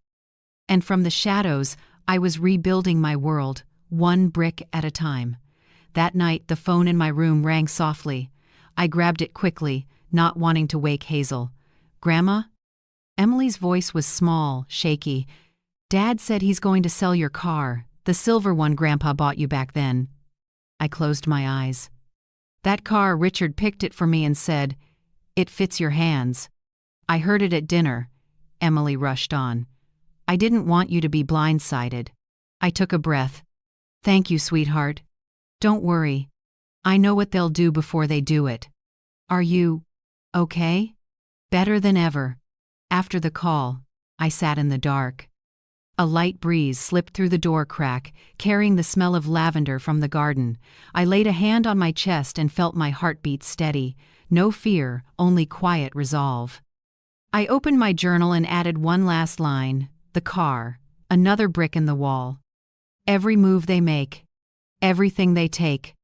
And from the shadows, I was rebuilding my world, one brick at a time. That night, the phone in my room rang softly. I grabbed it quickly, not wanting to wake Hazel. "Grandma?" Emily's voice was small, shaky. "Dad said he's going to sell your car, the silver one Grandpa bought you back then." I closed my eyes. "That car, Richard picked it for me and said, 'It fits your hands.' I heard it at dinner," Emily rushed on. "I didn't want you to be blindsided." I took a breath. "Thank you, sweetheart. Don't worry. I know what they'll do before they do it." "Are you okay?" "Better than ever." After the call, I sat in the dark. A light breeze slipped through the door crack, carrying the smell of lavender from the garden. I laid a hand on my chest and felt my heartbeat steady. No fear, only quiet resolve. I opened my journal and added one last line. The car, another brick in the wall. Every move they make, everything they take,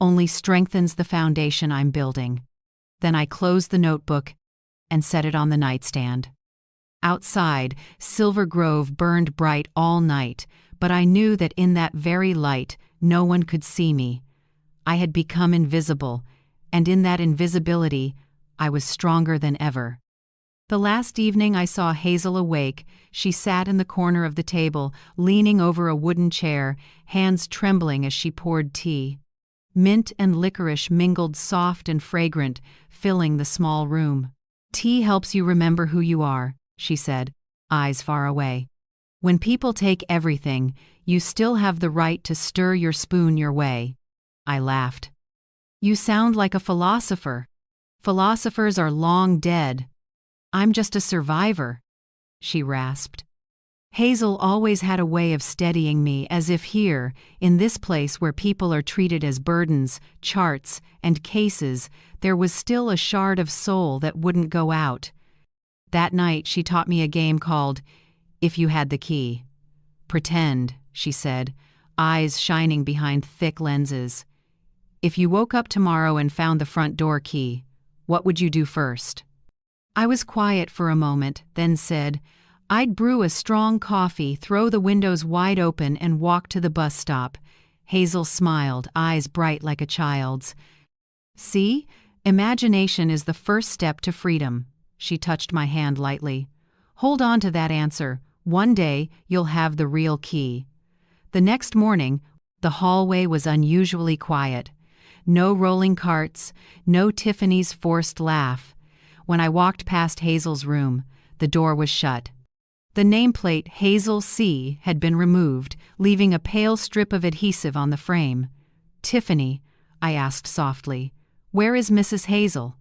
only strengthens the foundation I'm building. Then I closed the notebook and set it on the nightstand. Outside, Silver Grove burned bright all night, but I knew that in that very light, no one could see me. I had become invisible, and in that invisibility, I was stronger than ever. The last evening I saw Hazel awake, she sat in the corner of the table, leaning over a wooden chair, hands trembling as she poured tea. Mint and licorice mingled soft and fragrant, filling the small room. "Tea helps you remember who you are," she said, eyes far away. When people take everything, you still have the right to stir your spoon your way. I laughed. You sound like a philosopher. Philosophers are long dead. I'm just a survivor, she rasped. Hazel always had a way of steadying me, as if here, in this place where people are treated as burdens, charts, and cases, there was still a shard of soul that wouldn't go out. That night she taught me a game called If You Had the Key. Pretend, she said, eyes shining behind thick lenses. If you woke up tomorrow and found the front door key, what would you do first? I was quiet for a moment, then said, I'd brew a strong coffee, throw the windows wide open, and walk to the bus stop. Hazel smiled, eyes bright like a child's. See? Imagination is the first step to freedom. She touched my hand lightly. Hold on to that answer. One day, you'll have the real key. The next morning, the hallway was unusually quiet. No rolling carts, no Tiffany's forced laugh. When I walked past Hazel's room, the door was shut. The nameplate Hazel C. had been removed, leaving a pale strip of adhesive on the frame. Tiffany, I asked softly, where is Mrs. Hazel?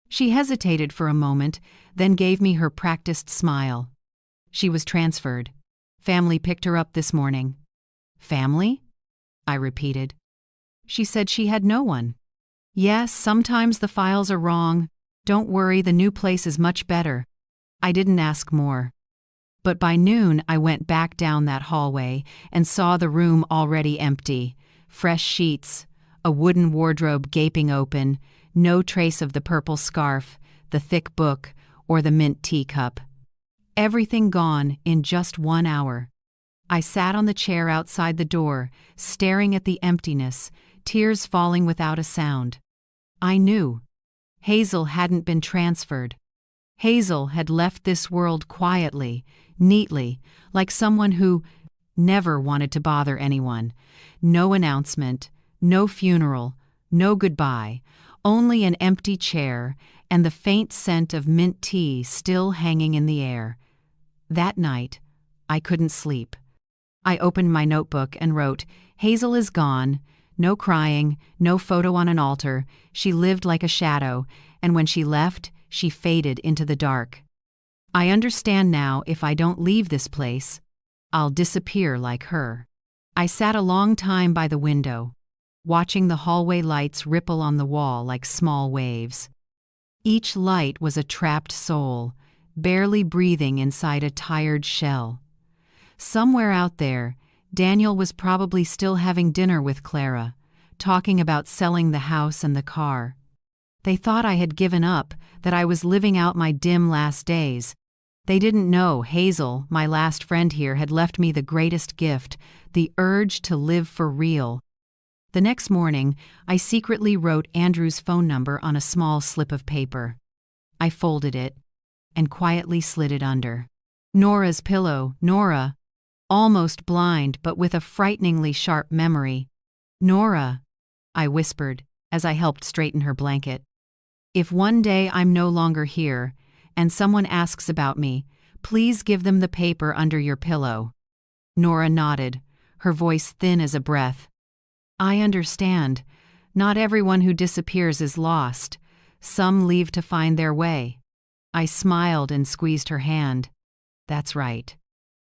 She hesitated for a moment, then gave me her practiced smile. She was transferred. Family picked her up this morning. Family? I repeated. She said she had no one. Yes, sometimes the files are wrong. Don't worry, the new place is much better. I didn't ask more. But by noon I went back down that hallway and saw the room already empty. Fresh sheets, a wooden wardrobe gaping open, no trace of the purple scarf, the thick book, or the mint teacup. Everything gone in just 1 hour. I sat on the chair outside the door, staring at the emptiness, tears falling without a sound. I knew. Hazel hadn't been transferred. Hazel had left this world quietly, neatly, like someone who never wanted to bother anyone. No announcement, no funeral, no goodbye, only an empty chair and the faint scent of mint tea still hanging in the air. That night, I couldn't sleep. I opened my notebook and wrote, Hazel is gone. No crying, no photo on an altar. She lived like a shadow, and when she left, she faded into the dark. I understand now, if I don't leave this place, I'll disappear like her. I sat a long time by the window, watching the hallway lights ripple on the wall like small waves. Each light was a trapped soul, barely breathing inside a tired shell. Somewhere out there, Daniel was probably still having dinner with Clara, talking about selling the house and the car. They thought I had given up, that I was living out my dim last days. They didn't know Hazel, my last friend here, had left me the greatest gift, the urge to live for real. The next morning, I secretly wrote Andrew's phone number on a small slip of paper. I folded it and quietly slid it under Nora's pillow. Nora, almost blind but with a frighteningly sharp memory. Nora, I whispered as I helped straighten her blanket. If one day I'm no longer here, and someone asks about me, please give them the paper under your pillow. Nora nodded, her voice thin as a breath. I understand. Not everyone who disappears is lost. Some leave to find their way. I smiled and squeezed her hand. That's right.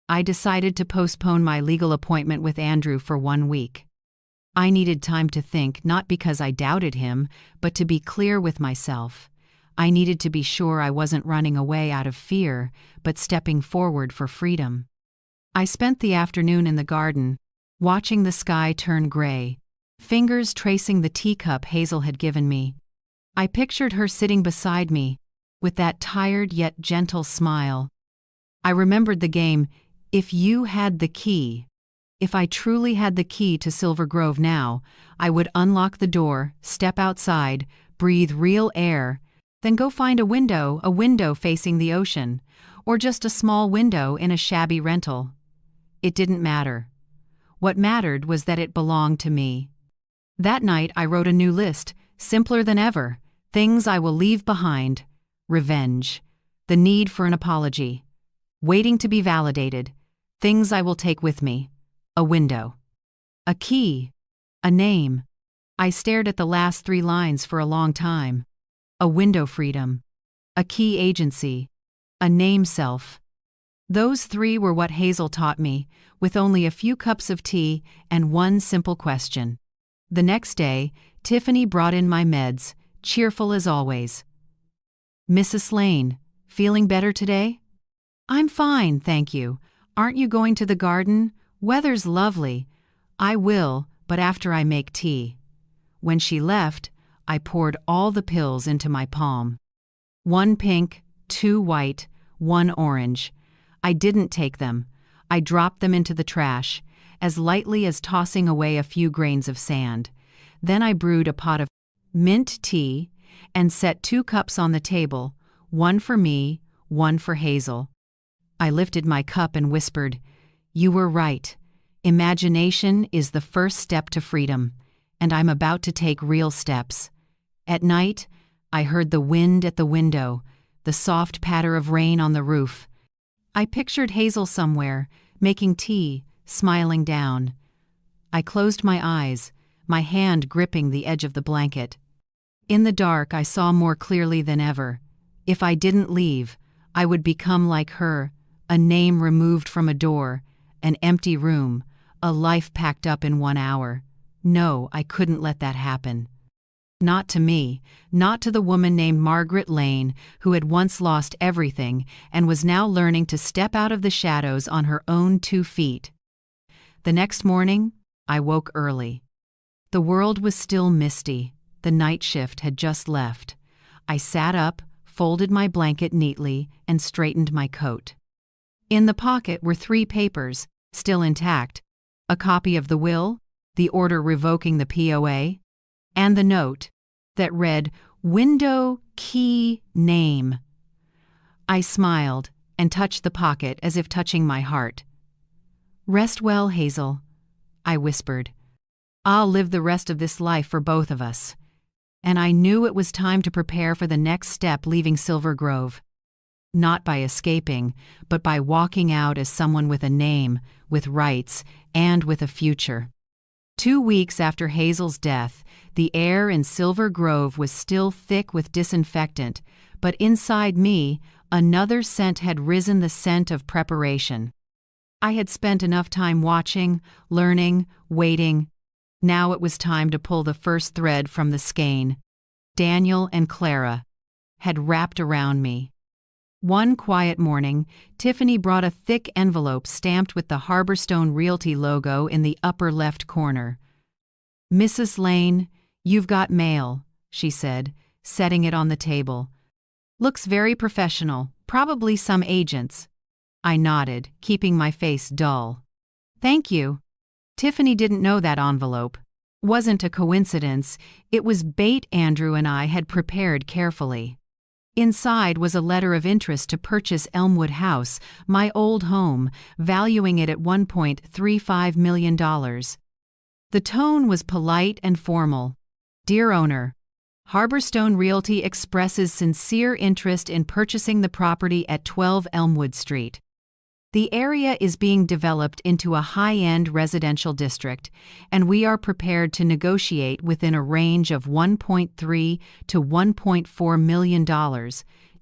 I decided to postpone my legal appointment with Andrew for 1 week. I needed time to think, not because I doubted him, but to be clear with myself. I needed to be sure I wasn't running away out of fear, but stepping forward for freedom. I spent the afternoon in the garden, watching the sky turn gray, fingers tracing the teacup Hazel had given me. I pictured her sitting beside me, with that tired yet gentle smile. I remembered the game, If You Had the Key. If I truly had the key to Silver Grove now, I would unlock the door, step outside, breathe real air, then go find a window facing the ocean, or just a small window in a shabby rental. It didn't matter. What mattered was that it belonged to me. That night I wrote a new list, simpler than ever, things I will leave behind. Revenge. The need for an apology. Waiting to be validated. Things I will take with me. A window. A key. A name. I stared at the last 3 lines for a long time. A window freedom. A key agency. A name self. Those 3 were what Hazel taught me, with only a few cups of tea and one simple question. The next day, Tiffany brought in my meds, cheerful as always. "Mrs. Lane, feeling better today?" "I'm fine, thank you. Aren't you going to the garden? Weather's lovely." "I will, but after I make tea." When she left, I poured all the pills into my palm. 1 pink, 2 white, 1 orange. I didn't take them. I dropped them into the trash, as lightly as tossing away a few grains of sand. Then I brewed a pot of mint tea and set 2 cups on the table, 1 for me, 1 for Hazel. I lifted my cup and whispered, "You were right. Imagination is the first step to freedom, and I'm about to take real steps." At night, I heard the wind at the window, the soft patter of rain on the roof. I pictured Hazel somewhere, making tea, smiling down. I closed my eyes, my hand gripping the edge of the blanket. In the dark, I saw more clearly than ever. If I didn't leave, I would become like her, a name removed from a door, an empty room, a life packed up in 1 hour. No, I couldn't let that happen. Not to me, not to the woman named Margaret Lane, who had once lost everything and was now learning to step out of the shadows on her own 2 feet. The next morning, I woke early. The world was still misty. The night shift had just left. I sat up, folded my blanket neatly, and straightened my coat. In the pocket were 3 papers, still intact: a copy of the will, the order revoking the POA, and the note that read, "Window, key, name." I smiled and touched the pocket as if touching my heart. "Rest well, Hazel," I whispered. "I'll live the rest of this life for both of us." And I knew it was time to prepare for the next step, leaving Silver Grove. Not by escaping, but by walking out as someone with a name, with rights, and with a future. 2 weeks after Hazel's death, the air in Silver Grove was still thick with disinfectant, but inside me, another scent had risen, the scent of preparation. I had spent enough time watching, learning, waiting. Now it was time to pull the first thread from the skein. Daniel and Clara had wrapped around me. One quiet morning, Tiffany brought a thick envelope stamped with the Harborstone Realty logo in the upper left corner. "Mrs. Lane, you've got mail," she said, setting it on the table. "Looks very professional, probably some agents." I nodded, keeping my face dull. "Thank you." Tiffany didn't know that envelope. Wasn't a coincidence, it was bait Andrew and I had prepared carefully. Inside was a letter of interest to purchase Elmwood House, my old home, valuing it at $1.35 million. The tone was polite and formal. "Dear owner, Harborstone Realty expresses sincere interest in purchasing the property at 12 Elmwood Street. The area is being developed into a high-end residential district, and we are prepared to negotiate within a range of $1.3 to $1.4 million,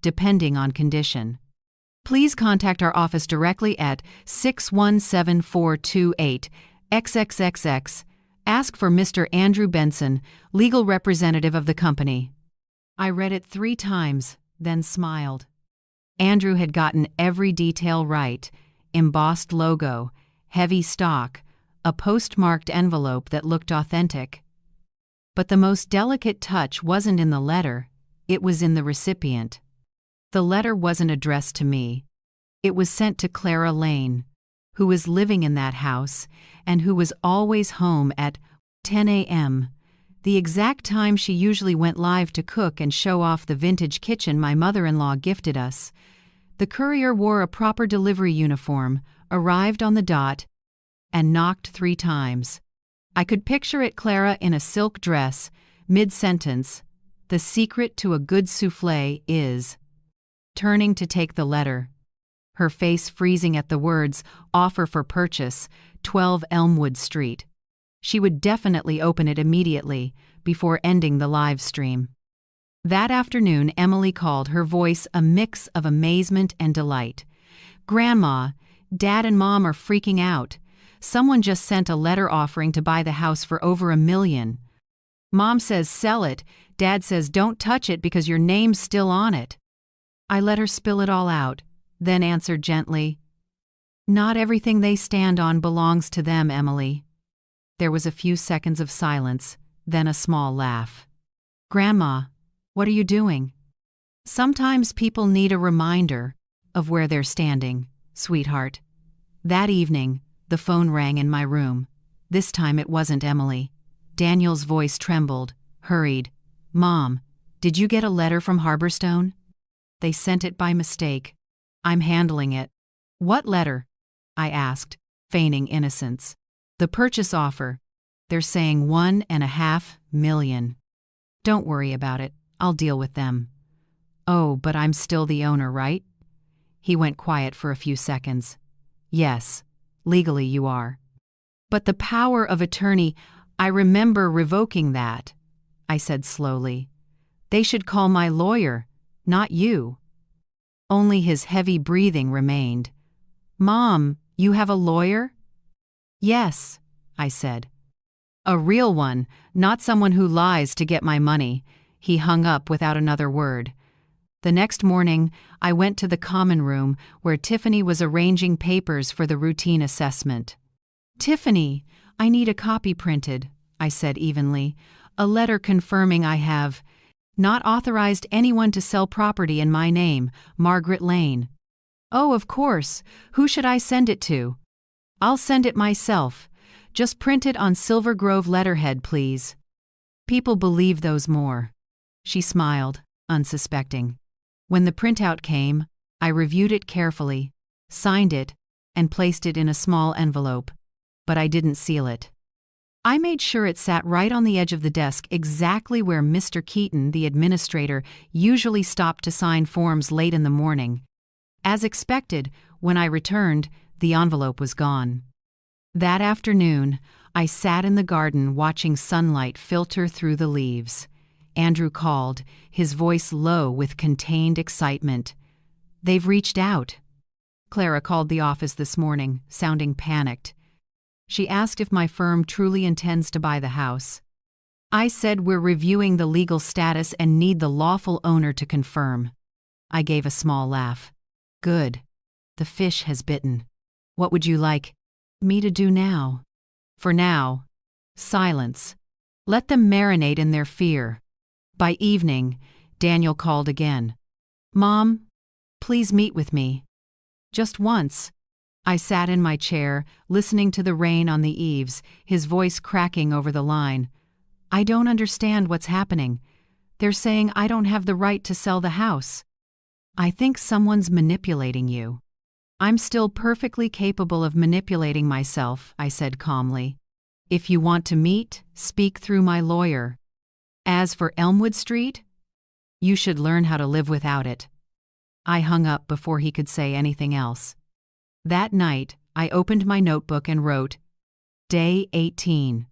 depending on condition. Please contact our office directly at 617-428 XXXX. Ask for Mr. Andrew Benson, legal representative of the company." I read it 3 times, then smiled. Andrew had gotten every detail right: embossed logo, heavy stock, a postmarked envelope that looked authentic. But the most delicate touch wasn't in the letter, it was in the recipient. The letter wasn't addressed to me. It was sent to Clara Lane, who was living in that house and who was always home at 10 a.m., the exact time she usually went live to cook and show off the vintage kitchen my mother-in-law gifted us. The courier wore a proper delivery uniform, arrived on the dot, and knocked 3 times. I could picture it: Clara in a silk dress, mid-sentence, "The secret to a good soufflé is..." Turning to take the letter. her face freezing at the words, "Offer for purchase, 12 Elmwood Street." She would definitely open it immediately, before ending the live stream. That afternoon, Emily called, her voice a mix of amazement and delight. "Grandma, Dad and Mom are freaking out. Someone just sent a letter offering to buy the house for over $1 million. Mom says sell it, Dad says don't touch it because your name's still on it." I let her spill it all out, then answered gently, "Not everything they stand on belongs to them, Emily." There was a few seconds of silence, then a small laugh. "Grandma, what are you doing?" "Sometimes people need a reminder of where they're standing, sweetheart." That evening, the phone rang in my room. This time it wasn't Emily. Daniel's voice trembled, hurried. "Mom, did you get a letter from Harborstone?" "They sent it by mistake. I'm handling it." "What letter?" I asked, feigning innocence. "The purchase offer. They're saying $1.5 million. Don't worry about it. I'll deal with them." "Oh, but I'm still the owner, right?" He went quiet for a few seconds. "Yes, legally you are." "But the power of attorney, I remember revoking that," I said slowly. "They should call my lawyer, not you." Only his heavy breathing remained. "Mom, you have a lawyer?" "Yes," I said. "A real one, not someone who lies to get my money." He hung up without another word. The next morning, I went to the common room where Tiffany was arranging papers for the routine assessment. "Tiffany, I need a copy printed," I said evenly. "A letter confirming I have not authorized anyone to sell property in my name, Margaret Lane." "Oh, of course. Who should I send it to?" "I'll send it myself. Just print it on Silver Grove letterhead, please." People believe those more. She smiled, unsuspecting. When the printout came, I reviewed it carefully, signed it, and placed it in a small envelope. But I didn't seal it. I made sure it sat right on the edge of the desk, exactly where Mr. Keaton, the administrator, usually stopped to sign forms late in the morning. As expected, when I returned, the envelope was gone. That afternoon, I sat in the garden watching sunlight filter through the leaves. Andrew called, his voice low with contained excitement. "They've reached out." Clara called the office this morning, sounding panicked. She asked if my firm truly intends to buy the house. I said we're reviewing the legal status and need the lawful owner to confirm. I gave a small laugh. "Good. The fish has bitten. What would you like me to do now?" "For now, silence. Let them marinate in their fear." By evening, Daniel called again. "Mom, please meet with me." "Just once." I sat in my chair, listening to the rain on the eaves, his voice cracking over the line. "I don't understand what's happening. They're saying I don't have the right to sell the house." "I think someone's manipulating you." "I'm still perfectly capable of manipulating myself," I said calmly. "If you want to meet, speak through my lawyer. As for Elmwood Street, you should learn how to live without it." I hung up before he could say anything else. That night, I opened my notebook and wrote, Day 18.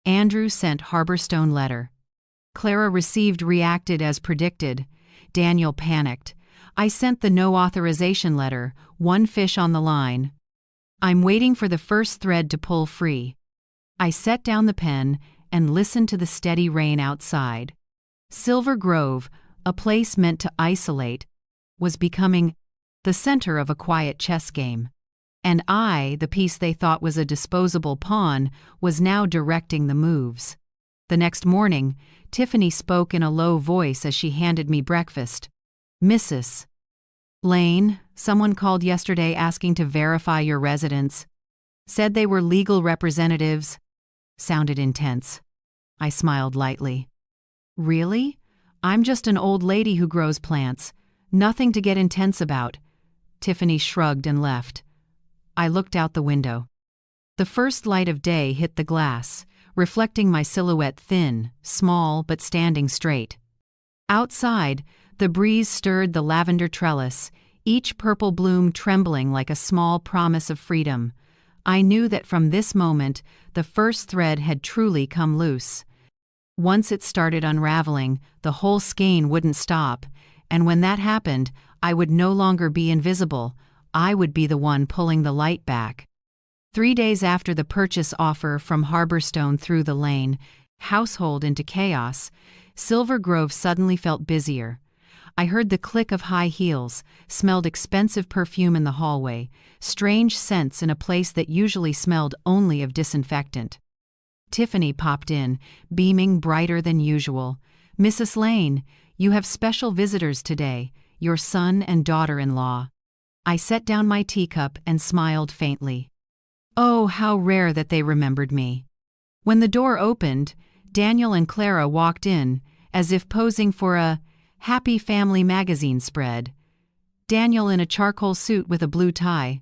Andrew sent Harborstone letter. Clara received reacted as predicted. Daniel panicked. I sent the no authorization letter, one fish on the line. I'm waiting for the first thread to pull free. I set down the pen and listened to the steady rain outside. Silver Grove, a place meant to isolate, was becoming the center of a quiet chess game. And I, the piece they thought was a disposable pawn, was now directing the moves. The next morning, Tiffany spoke in a low voice as she handed me breakfast. "Mrs. Lane, someone called yesterday asking to verify your residence. Said they were legal representatives." Sounded intense. I smiled lightly. "Really? I'm just an old lady who grows plants. Nothing to get intense about." Tiffany shrugged and left. I looked out the window. The first light of day hit the glass, reflecting my silhouette thin, small, but standing straight. Outside, the breeze stirred the lavender trellis, each purple bloom trembling like a small promise of freedom. I knew that from this moment, the first thread had truly come loose. Once it started unraveling, the whole skein wouldn't stop, and when that happened, I would no longer be invisible. I would be the one pulling the light back. 3 days after the purchase offer from Harborstone through the lane, household into chaos, Silver Grove suddenly felt busier. I heard the click of high heels, smelled expensive perfume in the hallway, strange scents in a place that usually smelled only of disinfectant. Tiffany popped in, beaming brighter than usual. "Mrs. Lane, you have special visitors today, your son and daughter-in-law." I set down my teacup and smiled faintly. Oh, how rare that they remembered me. When the door opened, Daniel and Clara walked in, as if posing for a Happy Family magazine spread. Daniel in a charcoal suit with a blue tie.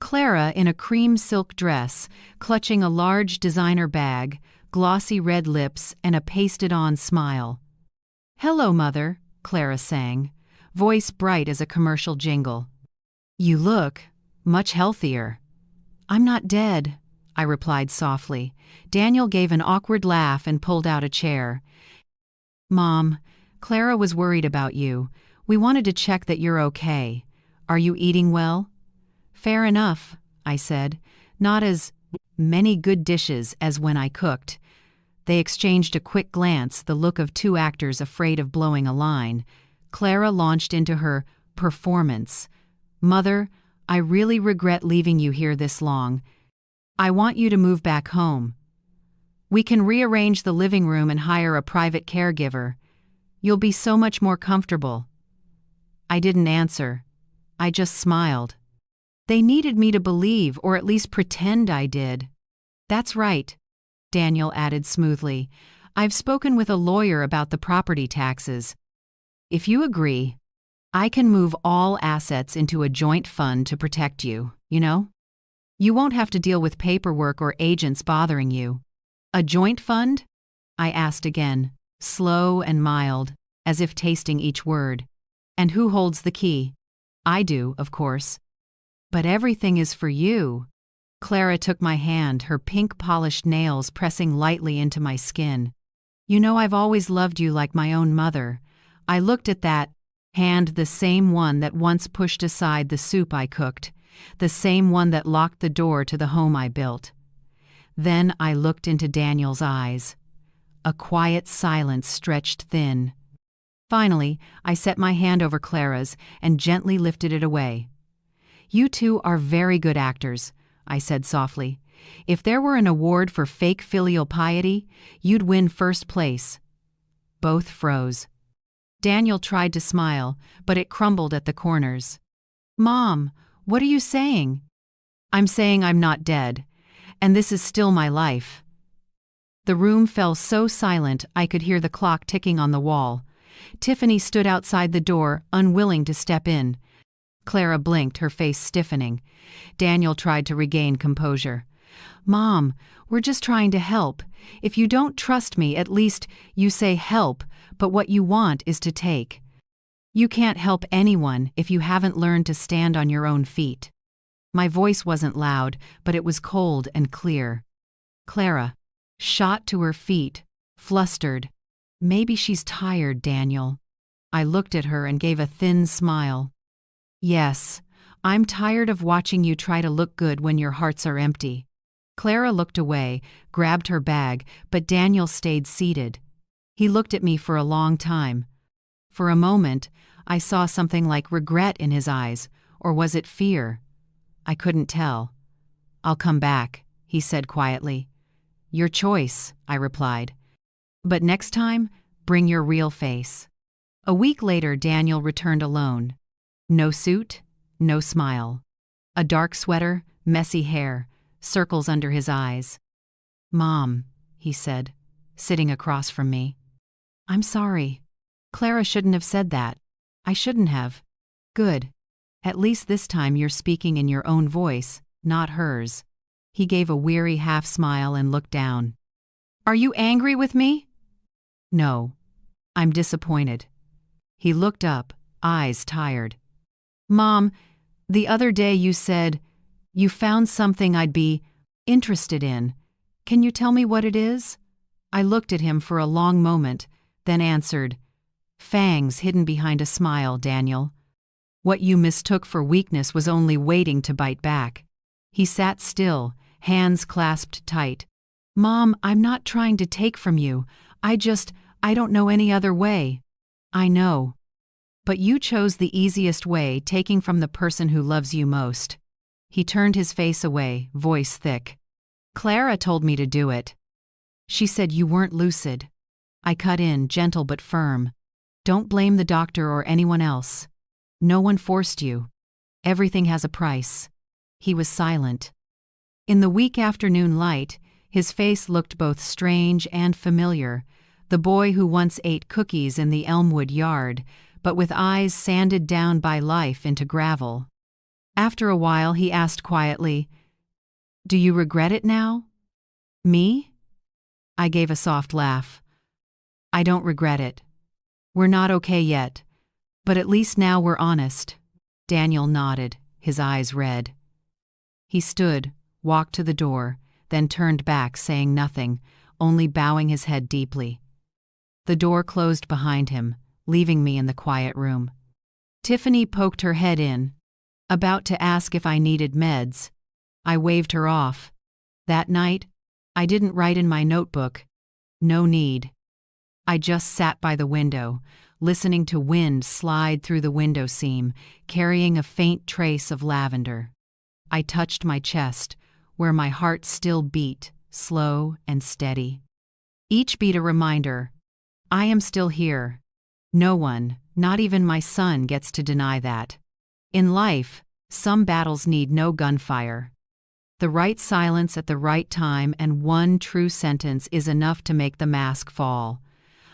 Clara in a cream silk dress, clutching a large designer bag, glossy red lips, and a pasted-on smile. "Hello, Mother," Clara sang, voice bright as a commercial jingle. "You look much healthier." "I'm not dead," I replied softly. Daniel gave an awkward laugh and pulled out a chair. "Mom, Clara was worried about you. We wanted to check that you're okay. Are you eating well?" "Fair enough," I said. "Not as many good dishes as when I cooked." They exchanged a quick glance, the look of two actors afraid of blowing a line. Clara launched into her performance. "Mother, I really regret leaving you here this long. I want you to move back home. We can rearrange the living room and hire a private caregiver. You'll be so much more comfortable." I didn't answer. I just smiled. They needed me to believe, or at least pretend I did. "That's right," Daniel added smoothly. "I've spoken with a lawyer about the property taxes. If you agree, I can move all assets into a joint fund to protect you, you know? You won't have to deal with paperwork or agents bothering you." "A joint fund?" I asked again, slow and mild, as if tasting each word. "And who holds the key?" "I do, of course." "But everything is for you." Clara took my hand, her pink-polished nails pressing lightly into my skin. "You know I've always loved you like my own mother." I looked at that hand, the same one that once pushed aside the soup I cooked, the same one that locked the door to the home I built. Then I looked into Daniel's eyes. A quiet silence stretched thin. Finally, I set my hand over Clara's and gently lifted it away. "You two are very good actors," I said softly. "If there were an award for fake filial piety, you'd win first place." Both froze. Daniel tried to smile, but it crumbled at the corners. "Mom, what are you saying?" "I'm saying I'm not dead, and this is still my life." The room fell so silent I could hear the clock ticking on the wall. Tiffany stood outside the door, unwilling to step in. Clara blinked, her face stiffening. Daniel tried to regain composure. "Mom, we're just trying to help. If you don't trust me, at least you say help, but what you want is to take. You can't help anyone if you haven't learned to stand on your own feet." My voice wasn't loud, but it was cold and clear. Clara shot to her feet, flustered. "Maybe she's tired, Daniel." I looked at her and gave a thin smile. "Yes, I'm tired of watching you try to look good when your hearts are empty." Clara looked away, grabbed her bag, but Daniel stayed seated. He looked at me for a long time. For a moment, I saw something like regret in his eyes, or was it fear? I couldn't tell. "I'll come back," he said quietly. "Your choice," I replied. "But next time, bring your real face." A week later, Daniel returned alone. No suit, no smile. A dark sweater, messy hair, circles under his eyes. "Mom," he said, sitting across from me. "I'm sorry. Clara shouldn't have said that. I shouldn't have." "Good. At least this time you're speaking in your own voice, not hers." He gave a weary half-smile and looked down. "Are you angry with me?" "No. I'm disappointed." He looked up, eyes tired. Mom, the other day you said you found something I'd be interested in. Can you tell me what it is? I looked at him for a long moment, then answered, fangs hidden behind a smile, Daniel. What you mistook for weakness was only waiting to bite back. He sat still, hands clasped tight. Mom, I'm not trying to take from you. I don't know any other way. I know. But you chose the easiest way, taking from the person who loves you most. He turned his face away, voice thick. Clara told me to do it. She said you weren't lucid. I cut in, gentle but firm. Don't blame the doctor or anyone else. No one forced you. Everything has a price. He was silent. In the weak afternoon light, his face looked both strange and familiar, the boy who once ate cookies in the Elmwood yard, but with eyes sanded down by life into gravel. After a while he asked quietly, Do you regret it now? Me? I gave a soft laugh. I don't regret it. We're not okay yet, but at least now we're honest. Daniel nodded, his eyes red. He stood, walked to the door, then turned back, saying nothing, only bowing his head deeply. The door closed behind him, leaving me in the quiet room. Tiffany poked her head in, about to ask if I needed meds. I waved her off. That night, I didn't write in my notebook. No need. I just sat by the window, listening to wind slide through the window seam, carrying a faint trace of lavender. I touched my chest, where my heart still beat, slow and steady. Each beat a reminder, I am still here. No one, not even my son, gets to deny that. In life, some battles need no gunfire. The right silence at the right time and one true sentence is enough to make the mask fall.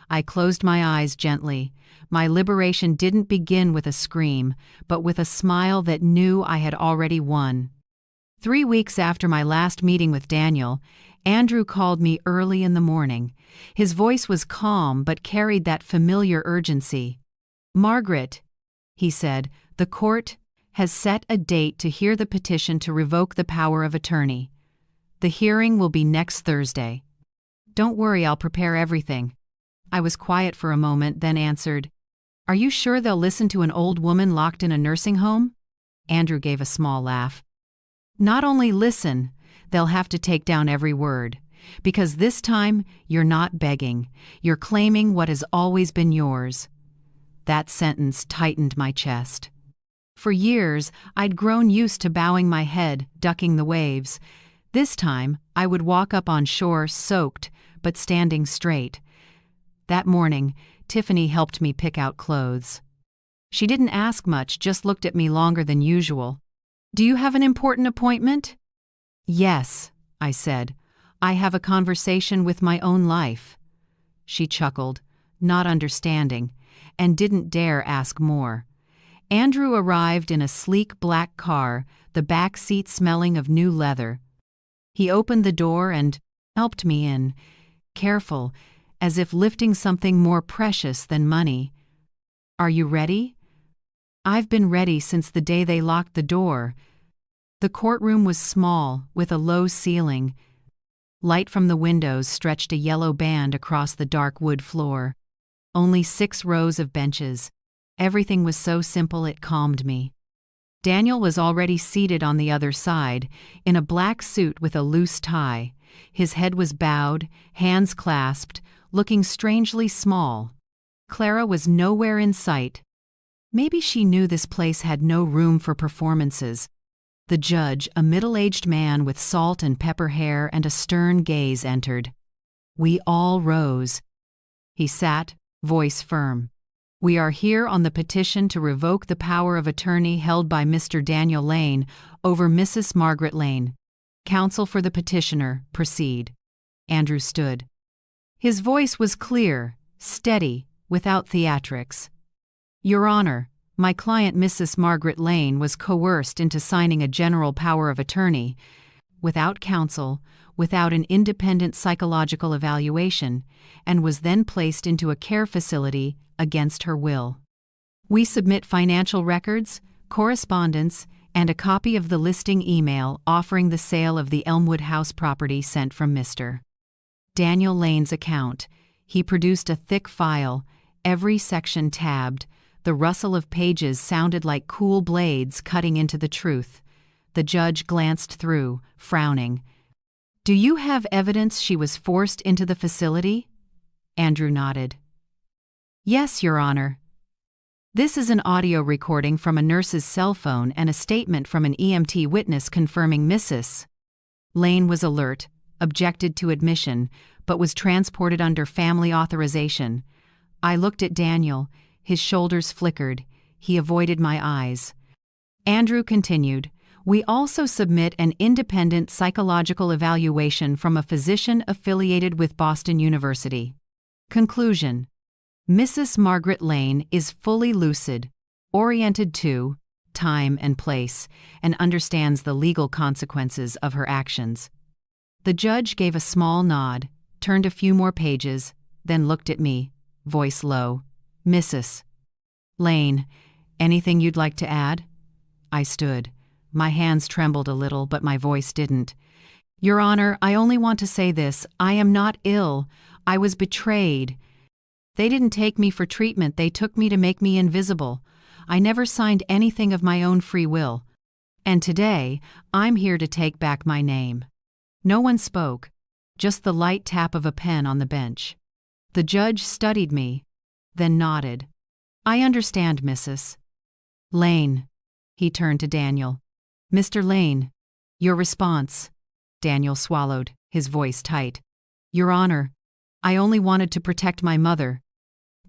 I closed my eyes gently. My liberation didn't begin with a scream, but with a smile that knew I had already won. 3 weeks after my last meeting with Daniel, Andrew called me early in the morning. His voice was calm but carried that familiar urgency. Margaret, he said, the court has set a date to hear the petition to revoke the power of attorney. The hearing will be next Thursday. Don't worry, I'll prepare everything. I was quiet for a moment, then answered, Are you sure they'll listen to an old woman locked in a nursing home? Andrew gave a small laugh. Not only listen, they'll have to take down every word. Because this time, you're not begging. You're claiming what has always been yours. That sentence tightened my chest. For years, I'd grown used to bowing my head, ducking the waves. This time, I would walk up on shore soaked, but standing straight. That morning, Tiffany helped me pick out clothes. She didn't ask much, just looked at me longer than usual. Do you have an important appointment? Yes, I said. I have a conversation with my own life. She chuckled, not understanding, and didn't dare ask more. Andrew arrived in a sleek black car, the back seat smelling of new leather. He opened the door and helped me in, careful, as if lifting something more precious than money. Are you ready? I've been ready since the day they locked the door. The courtroom was small, with a low ceiling. Light from the windows stretched a yellow band across the dark wood floor. Only 6 rows of benches. Everything was so simple it calmed me. Daniel was already seated on the other side, in a black suit with a loose tie. His head was bowed, hands clasped, looking strangely small. Clara was nowhere in sight. Maybe she knew this place had no room for performances. The judge, a middle-aged man with salt and pepper hair and a stern gaze, entered. We all rose. He sat, voice firm. We are here on the petition to revoke the power of attorney held by Mr. Daniel Lane over Mrs. Margaret Lane. Counsel for the petitioner, proceed. Andrew stood. His voice was clear, steady, without theatrics. Your Honor, my client Mrs. Margaret Lane was coerced into signing a general power of attorney, without counsel, without an independent psychological evaluation, and was then placed into a care facility against her will. We submit financial records, correspondence, and a copy of the listing email offering the sale of the Elmwood House property sent from Mr. Daniel Lane's account. He produced a thick file, every section tabbed. The rustle of pages sounded like cool blades cutting into the truth. The judge glanced through, frowning. "Do you have evidence she was forced into the facility?" Andrew nodded. "Yes, Your Honor. This is an audio recording from a nurse's cell phone and a statement from an EMT witness confirming Mrs. Lane was alert, objected to admission, but was transported under family authorization." I looked at Daniel. His shoulders flickered. He avoided my eyes. Andrew continued, "We also submit an independent psychological evaluation from a physician affiliated with Boston University. Conclusion: Mrs. Margaret Lane is fully lucid, oriented to time and place, and understands the legal consequences of her actions." The judge gave a small nod, turned a few more pages, then looked at me, voice low. "Mrs. Lane, anything you'd like to add?" I stood. My hands trembled a little, but my voice didn't. "Your Honor, I only want to say this. I am not ill. I was betrayed. They didn't take me for treatment, they took me to make me invisible. I never signed anything of my own free will. And today, I'm here to take back my name." No one spoke, just the light tap of a pen on the bench. The judge studied me, then nodded. "I understand, Mrs. Lane." He turned to Daniel. "Mr. Lane, your response." Daniel swallowed, his voice tight. "Your Honor, I only wanted to protect my mother.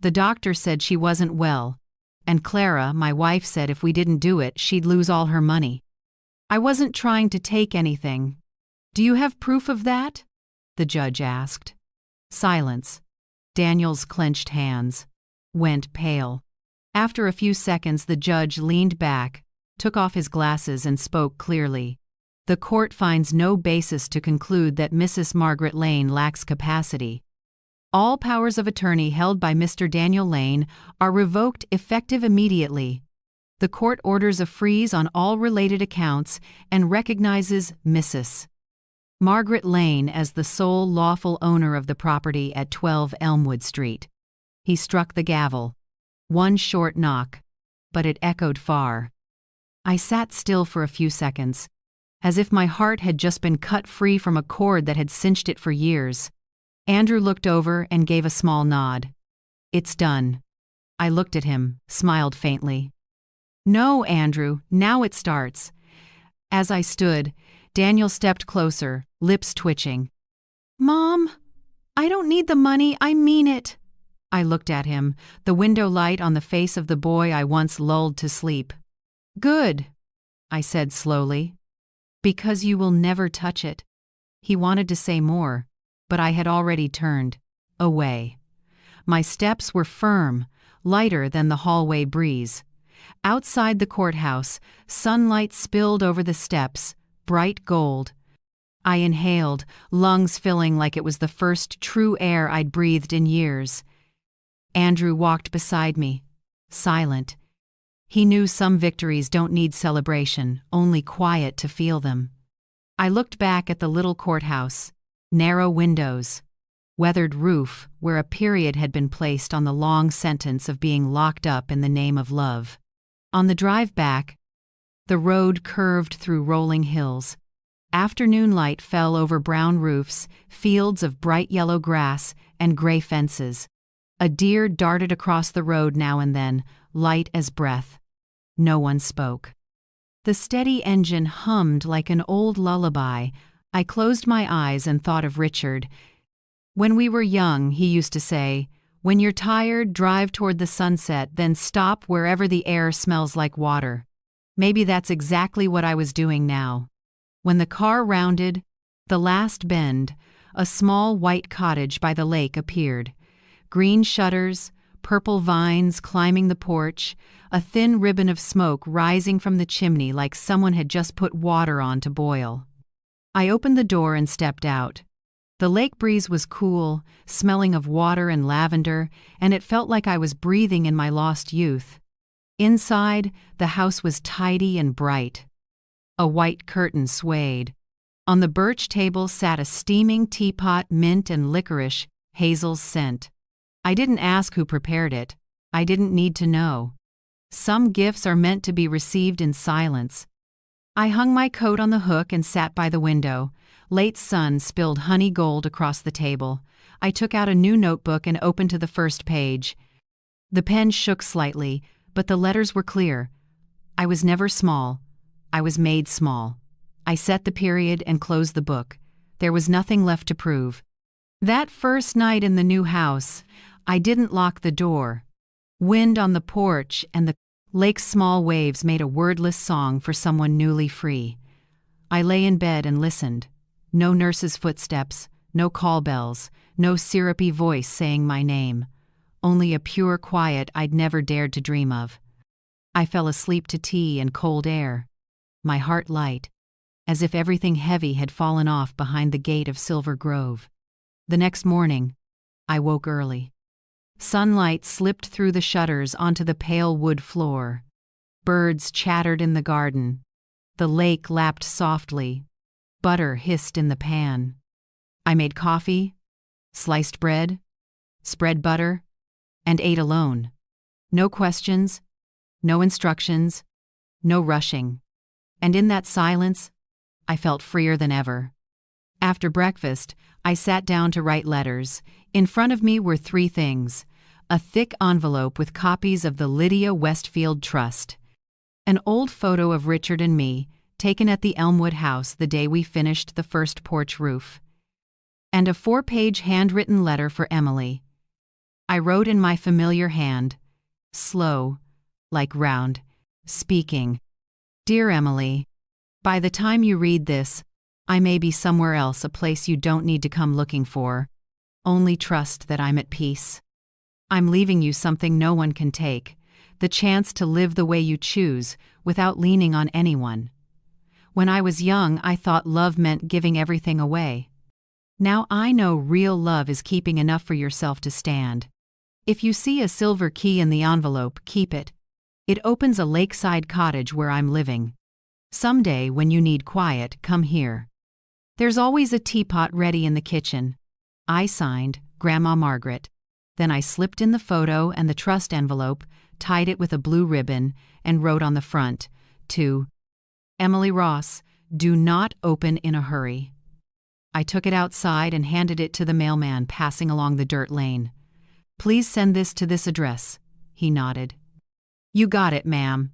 The doctor said she wasn't well, and Clara, my wife, said if we didn't do it, she'd lose all her money. I wasn't trying to take anything. Do you have proof of that?" the judge asked. Silence. Daniel's clenched hands went pale. After a few seconds, the judge leaned back, took off his glasses, and spoke clearly. "The court finds no basis to conclude that Mrs. Margaret Lane lacks capacity. All powers of attorney held by Mr. Daniel Lane are revoked effective immediately. The court orders a freeze on all related accounts and recognizes Mrs. Margaret Lane as the sole lawful owner of the property at 12 Elmwood Street." He struck the gavel. One short knock, but it echoed far. I sat still for a few seconds, as if my heart had just been cut free from a cord that had cinched it for years. Andrew looked over and gave a small nod. "It's done." I looked at him, smiled faintly. "No, Andrew, now it starts." As I stood, Daniel stepped closer, lips twitching. "Mom, I don't need the money, I mean it." I looked at him, the window light on the face of the boy I once lulled to sleep. "Good," I said slowly. "Because you will never touch it." He wanted to say more, but I had already turned away. My steps were firm, lighter than the hallway breeze. Outside the courthouse, sunlight spilled over the steps, bright gold. I inhaled, lungs filling like it was the first true air I'd breathed in years. Andrew walked beside me, silent. He knew some victories don't need celebration, only quiet to feel them. I looked back at the little courthouse, narrow windows, weathered roof where a period had been placed on the long sentence of being locked up in the name of love. On the drive back, the road curved through rolling hills. Afternoon light fell over brown roofs, fields of bright yellow grass, and gray fences. A deer darted across the road now and then, light as breath. No one spoke. The steady engine hummed like an old lullaby. I closed my eyes and thought of Richard. When we were young, he used to say, "When you're tired, drive toward the sunset, then stop wherever the air smells like water." Maybe that's exactly what I was doing now. When the car rounded the last bend, a small white cottage by the lake appeared. Green shutters, purple vines climbing the porch, a thin ribbon of smoke rising from the chimney like someone had just put water on to boil. I opened the door and stepped out. The lake breeze was cool, smelling of water and lavender, and it felt like I was breathing in my lost youth. Inside, the house was tidy and bright. A white curtain swayed. On the birch table sat a steaming teapot, mint and licorice, Hazel's scent. I didn't ask who prepared it. I didn't need to know. Some gifts are meant to be received in silence. I hung my coat on the hook and sat by the window. Late sun spilled honey gold across the table. I took out a new notebook and opened to the first page. The pen shook slightly, but the letters were clear. I was never small. I was made small. I set the period and closed the book. There was nothing left to prove. That first night in the new house, I didn't lock the door. Wind on the porch and the lake's small waves made a wordless song for someone newly free. I lay in bed and listened. No nurse's footsteps, no call bells, no syrupy voice saying my name. Only a pure quiet I'd never dared to dream of. I fell asleep to tea and cold air, my heart light, as if everything heavy had fallen off behind the gate of Silver Grove. The next morning, I woke early. Sunlight slipped through the shutters onto the pale wood floor. Birds chattered in the garden. The lake lapped softly. Butter hissed in the pan. I made coffee, sliced bread, spread butter, and ate alone. No questions, no instructions, no rushing. And in that silence, I felt freer than ever. After breakfast, I sat down to write letters. In front of me were three things: a thick envelope with copies of the Lydia Westfield Trust, an old photo of Richard and me, taken at the Elmwood house the day we finished the first porch roof, and a 4-page handwritten letter for Emily. I wrote in my familiar hand, slow, like round, speaking. Dear Emily, by the time you read this, I may be somewhere else, a place you don't need to come looking for. Only trust that I'm at peace. I'm leaving you something no one can take, the chance to live the way you choose without leaning on anyone. When I was young, I thought love meant giving everything away. Now I know real love is keeping enough for yourself to stand. If you see a silver key in the envelope, keep it. It opens a lakeside cottage where I'm living. Someday, when you need quiet, come here. There's always a teapot ready in the kitchen. I signed, Grandma Margaret. Then I slipped in the photo and the trust envelope, tied it with a blue ribbon, and wrote on the front, to Emily Ross, do not open in a hurry. I took it outside and handed it to the mailman passing along the dirt lane. Please send this to this address. He nodded. You got it, ma'am.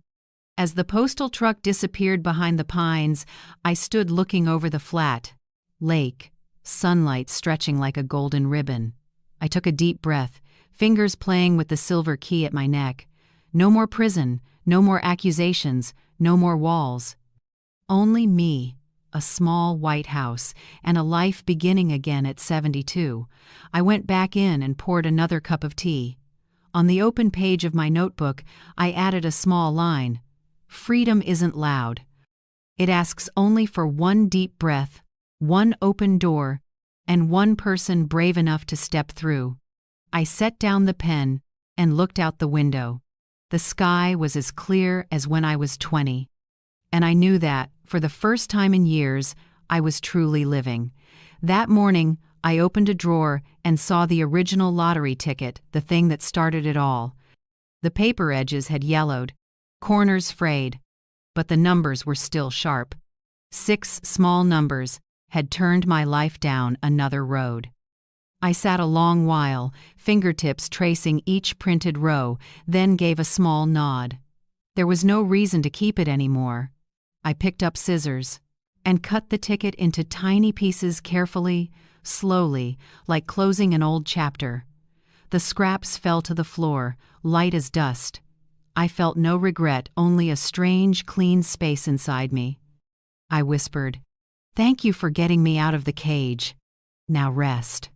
As the postal truck disappeared behind the pines, I stood looking over the flat, lake, sunlight stretching like a golden ribbon. I took a deep breath, fingers playing with the silver key at my neck. No more prison, no more accusations, no more walls. Only me, a small white house, and a life beginning again at 72. I went back in and poured another cup of tea. On the open page of my notebook, I added a small line. Freedom isn't loud. It asks only for one deep breath, one open door, and one person brave enough to step through. I set down the pen and looked out the window. The sky was as clear as when I was 20. And I knew that, for the first time in years, I was truly living. That morning, I opened a drawer and saw the original lottery ticket, the thing that started it all. The paper edges had yellowed, corners frayed, but the numbers were still sharp. 6 small numbers had turned my life down another road. I sat a long while, fingertips tracing each printed row, then gave a small nod. There was no reason to keep it anymore. I picked up scissors and cut the ticket into tiny pieces carefully, slowly, like closing an old chapter. The scraps fell to the floor, light as dust. I felt no regret, only a strange, clean space inside me. I whispered, "Thank you for getting me out of the cage. Now rest."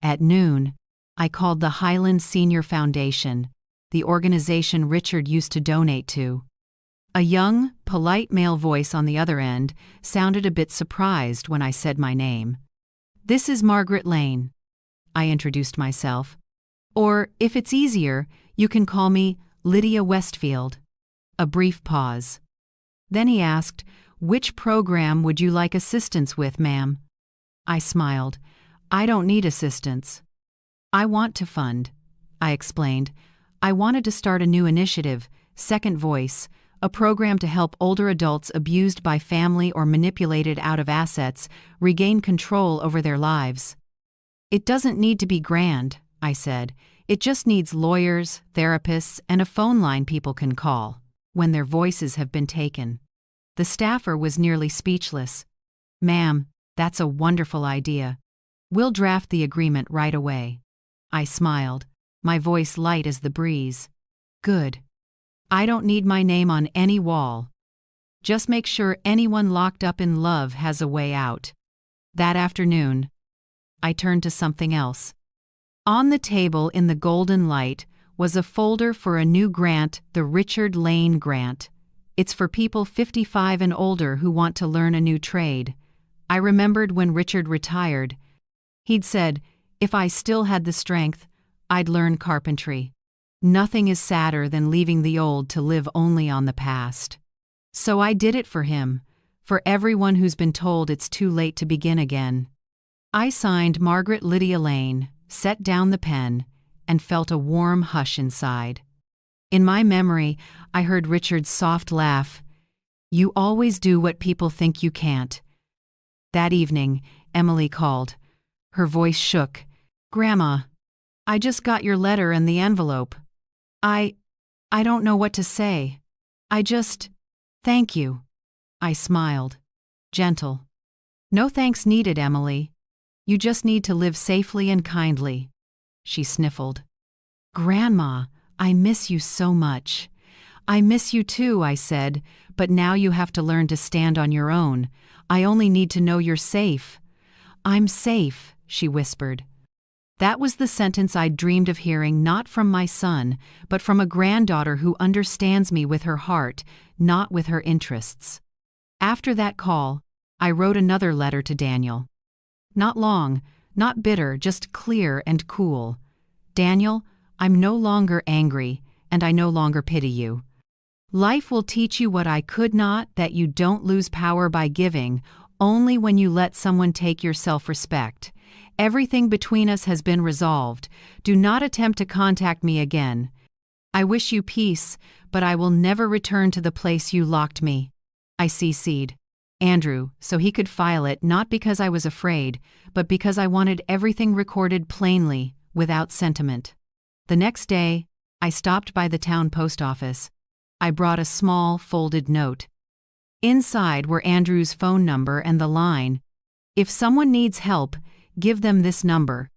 At noon, I called the Highland Senior Foundation, the organization Richard used to donate to. A young, polite male voice on the other end sounded a bit surprised when I said my name. "This is Margaret Lane," I introduced myself. "Or, if it's easier, you can call me Lydia Westfield." A brief pause. Then he asked, "Which program would you like assistance with, ma'am?" I smiled. "I don't need assistance. I want to fund," I explained. "I wanted to start a new initiative, Second Voice, a program to help older adults abused by family or manipulated out of assets regain control over their lives." "It doesn't need to be grand," I said. "It just needs lawyers, therapists, and a phone line people can call when their voices have been taken." The staffer was nearly speechless. "Ma'am, that's a wonderful idea. We'll draft the agreement right away." I smiled, my voice light as the breeze. "Good. I don't need my name on any wall. Just make sure anyone locked up in love has a way out." That afternoon, I turned to something else. On the table in the golden light was a folder for a new grant, the Richard Lane Grant. It's for people 55 and older who want to learn a new trade. I remembered when Richard retired. He'd said, if I still had the strength, I'd learn carpentry. Nothing is sadder than leaving the old to live only on the past. So I did it for him, for everyone who's been told it's too late to begin again. I signed Margaret Lydia Lane, set down the pen, and felt a warm hush inside. In my memory, I heard Richard's soft laugh. "You always do what people think you can't." That evening, Emily called. Her voice shook. "Grandma, I just got your letter and the envelope. I don't know what to say. Thank you." I smiled. Gentle. "No thanks needed, Emily. You just need to live safely and kindly." She sniffled. "Grandma, I miss you so much." "I miss you too," I said, "but now you have to learn to stand on your own. I only need to know you're safe." "I'm safe," she whispered. That was the sentence I'd dreamed of hearing, not from my son, but from a granddaughter who understands me with her heart, not with her interests. After that call, I wrote another letter to Daniel. Not long, not bitter, just clear and cool. "Daniel, I'm no longer angry, and I no longer pity you. Life will teach you what I could not, that you don't lose power by giving, only when you let someone take your self-respect. Everything between us has been resolved. Do not attempt to contact me again. I wish you peace, but I will never return to the place you locked me." I CC'd Andrew so he could file it, not because I was afraid, but because I wanted everything recorded plainly, without sentiment. The next day, I stopped by the town post office. I brought a small, folded note. Inside were Andrew's phone number and the line, "If someone needs help, give them this number."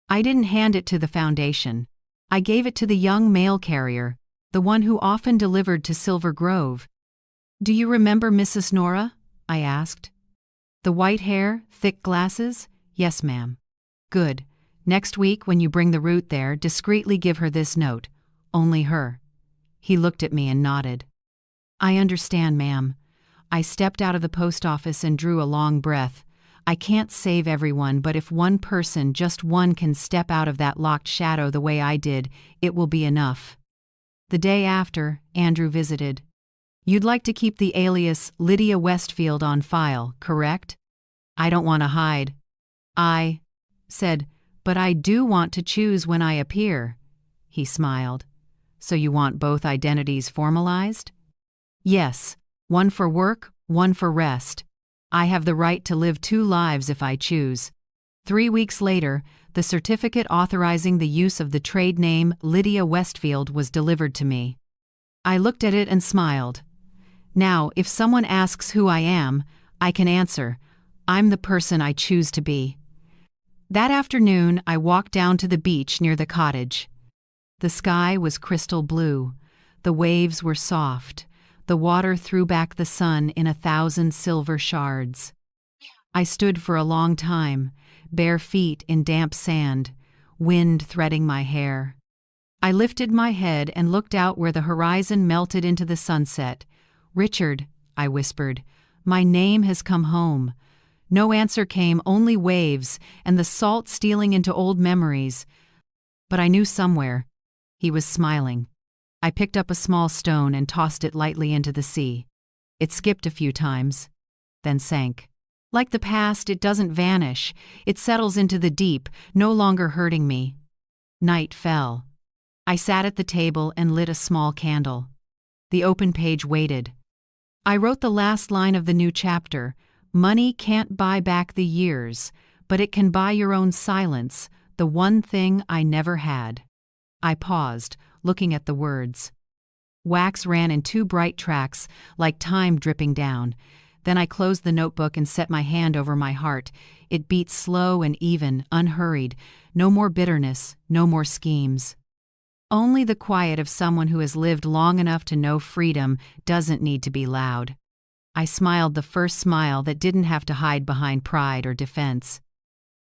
I didn't hand it to the foundation. I gave it to the young mail carrier, the one who often delivered to Silver Grove. "Do you remember Mrs. Nora?" I asked. "The white hair, thick glasses?" "Yes, ma'am." "Good. Next week, when you bring the root there, discreetly give her this note. Only her." He looked at me and nodded. "I understand, ma'am." I stepped out of the post office and drew a long breath. I can't save everyone, but if one person, just one, can step out of that locked shadow the way I did, it will be enough. The day after, Andrew visited. "You'd like to keep the alias Lydia Westfield on file, correct?" "I don't want to hide." I said, "But I do want to choose when I appear." He smiled. "So you want both identities formalized?" "Yes, one for work, one for rest. I have the right to live two lives if I choose." 3 weeks later, the certificate authorizing the use of the trade name Lydia Westfield was delivered to me. I looked at it and smiled. Now, if someone asks who I am, I can answer, I'm the person I choose to be. That afternoon, I walked down to the beach near the cottage. The sky was crystal blue. The waves were soft. The water threw back the sun in 1,000 silver shards. I stood for a long time, bare feet in damp sand, wind threading my hair. I lifted my head and looked out where the horizon melted into the sunset. "Richard," I whispered, "my name has come home." No answer came, only waves, and the salt stealing into old memories. But I knew somewhere. He was smiling. I picked up a small stone and tossed it lightly into the sea. It skipped a few times, then sank. Like the past, it doesn't vanish. It settles into the deep, no longer hurting me. Night fell. I sat at the table and lit a small candle. The open page waited. I wrote the last line of the new chapter. Money can't buy back the years, but it can buy your own silence, the one thing I never had. I paused, looking at the words. Wax ran in 2 bright tracks, like time dripping down. Then I closed the notebook and set my hand over my heart. It beat slow and even, unhurried. No more bitterness, no more schemes. Only the quiet of someone who has lived long enough to know freedom doesn't need to be loud. I smiled the first smile that didn't have to hide behind pride or defense.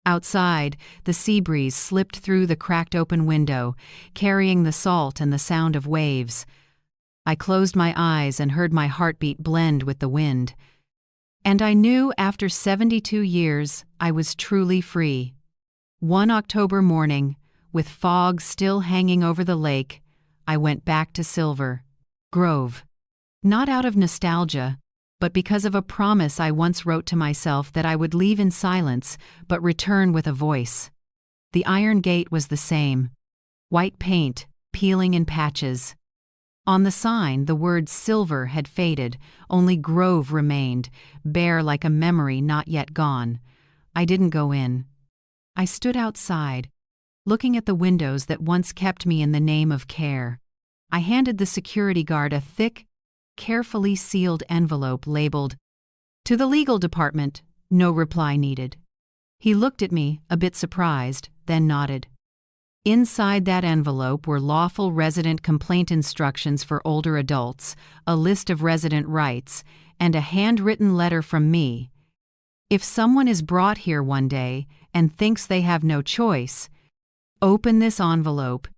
Outside, the sea breeze slipped through the cracked open window, carrying the salt and the sound of waves. I closed my eyes and heard my heartbeat blend with the wind. And I knew after 72 years I was truly free. One October morning, with fog still hanging over the lake, I went back to Silver Grove. Not out of nostalgia, but because of a promise I once wrote to myself that I would leave in silence, but return with a voice. The iron gate was the same. White paint, peeling in patches. On the sign, the word Silver had faded, only Grove remained, bare like a memory not yet gone. I didn't go in. I stood outside, looking at the windows that once kept me in the name of care. I handed the security guard a thick, carefully sealed envelope labeled, "To the legal department, no reply needed." He looked at me, a bit surprised, then nodded. Inside that envelope were lawful resident complaint instructions for older adults, a list of resident rights, and a handwritten letter from me. If someone is brought here one day and thinks they have no choice, open this envelope.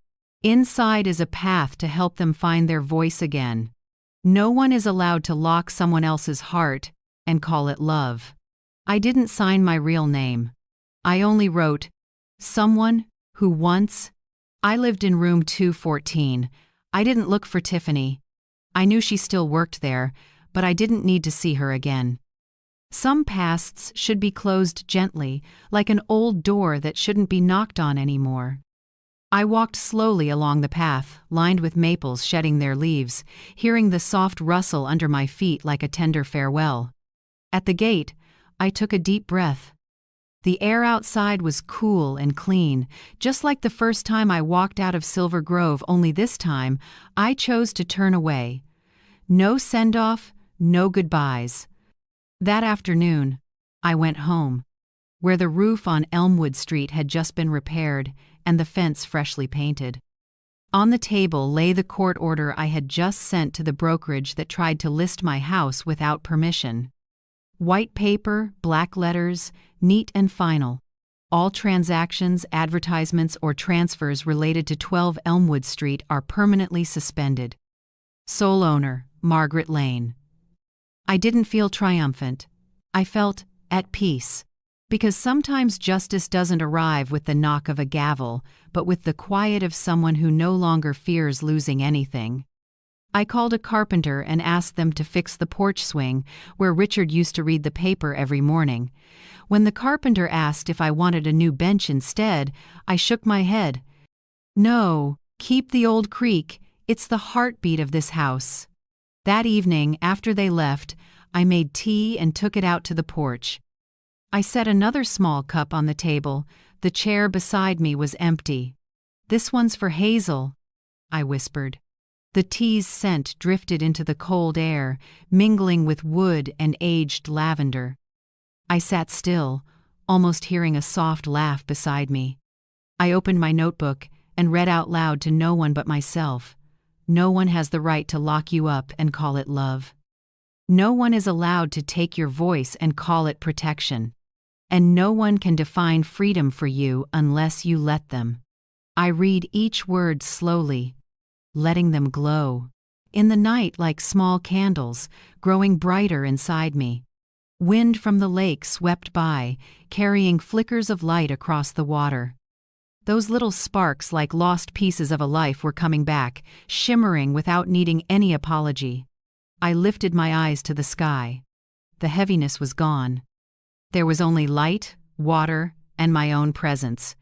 Inside is a path to help them find their voice again. No one is allowed to lock someone else's heart and call it love. I didn't sign my real name. I only wrote, "Someone who once." I lived in room 214. I didn't look for Tiffany. I knew she still worked there, but I didn't need to see her again. Some pasts should be closed gently, like an old door that shouldn't be knocked on anymore. I walked slowly along the path, lined with maples shedding their leaves, hearing the soft rustle under my feet like a tender farewell. At the gate, I took a deep breath. The air outside was cool and clean, just like the first time I walked out of Silver Grove, only this time, I chose to turn away. No send-off, no goodbyes. That afternoon, I went home, where the roof on Elmwood Street had just been repaired and the fence freshly painted. On the table lay the court order I had just sent to the brokerage that tried to list my house without permission. White paper, black letters, neat and final. All transactions, advertisements, or transfers related to 12 Elmwood Street are permanently suspended. Sole owner, Margaret Lane. I didn't feel triumphant. I felt at peace. Because sometimes justice doesn't arrive with the knock of a gavel, but with the quiet of someone who no longer fears losing anything. I called a carpenter and asked them to fix the porch swing, where Richard used to read the paper every morning. When the carpenter asked if I wanted a new bench instead, I shook my head. No, keep the old creak. It's the heartbeat of this house. That evening, after they left, I made tea and took it out to the porch. I set another small cup on the table. The chair beside me was empty. "This one's for Hazel," I whispered. The tea's scent drifted into the cold air, mingling with wood and aged lavender. I sat still, almost hearing a soft laugh beside me. I opened my notebook and read out loud to no one but myself. No one has the right to lock you up and call it love. No one is allowed to take your voice and call it protection. And no one can define freedom for you unless you let them. I read each word slowly, letting them glow. In the night like small candles, growing brighter inside me. Wind from the lake swept by, carrying flickers of light across the water. Those little sparks, like lost pieces of a life, were coming back, shimmering without needing any apology. I lifted my eyes to the sky. The heaviness was gone. There was only light, water, and my own presence.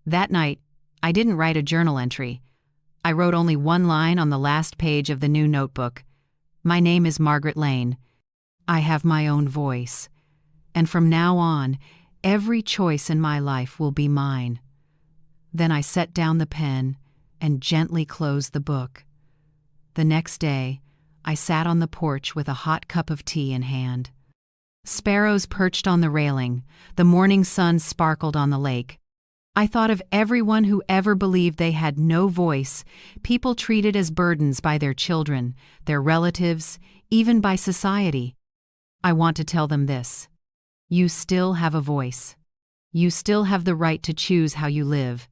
That night, I didn't write a journal entry. I wrote only one line on the last page of the new notebook. My name is Margaret Lane. I have my own voice. And from now on, every choice in my life will be mine. Then I set down the pen and gently closed the book. The next day, I sat on the porch with a hot cup of tea in hand. Sparrows perched on the railing, the morning sun sparkled on the lake. I thought of everyone who ever believed they had no voice, people treated as burdens by their children, their relatives, even by society. I want to tell them this: you still have a voice. You still have the right to choose how you live,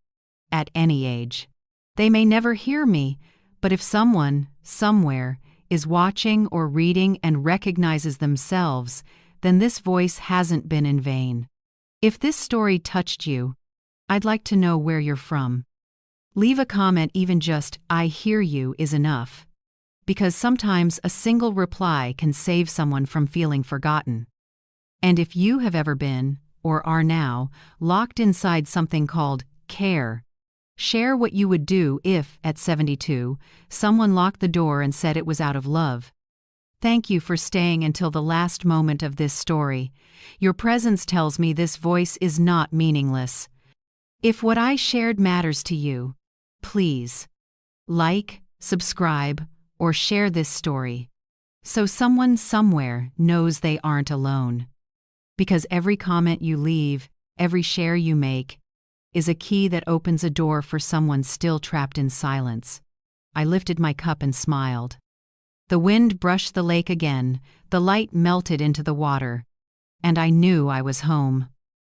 at any age. They may never hear me, but if someone, somewhere, is watching or reading and recognizes themselves, then this voice hasn't been in vain. If this story touched you, I'd like to know where you're from. Leave a comment, even just "I hear you" is enough. Because sometimes a single reply can save someone from feeling forgotten. And if you have ever been, or are now, locked inside something called care, share what you would do if, at 72, someone locked the door and said it was out of love. Thank you for staying until the last moment of this story. Your presence tells me this voice is not meaningless. If what I shared matters to you, please like, subscribe, or share this story so someone somewhere knows they aren't alone. Because every comment you leave, every share you make, is a key that opens a door for someone still trapped in silence. I lifted my cup and smiled. The wind brushed the lake again, the light melted into the water, and I knew I was home.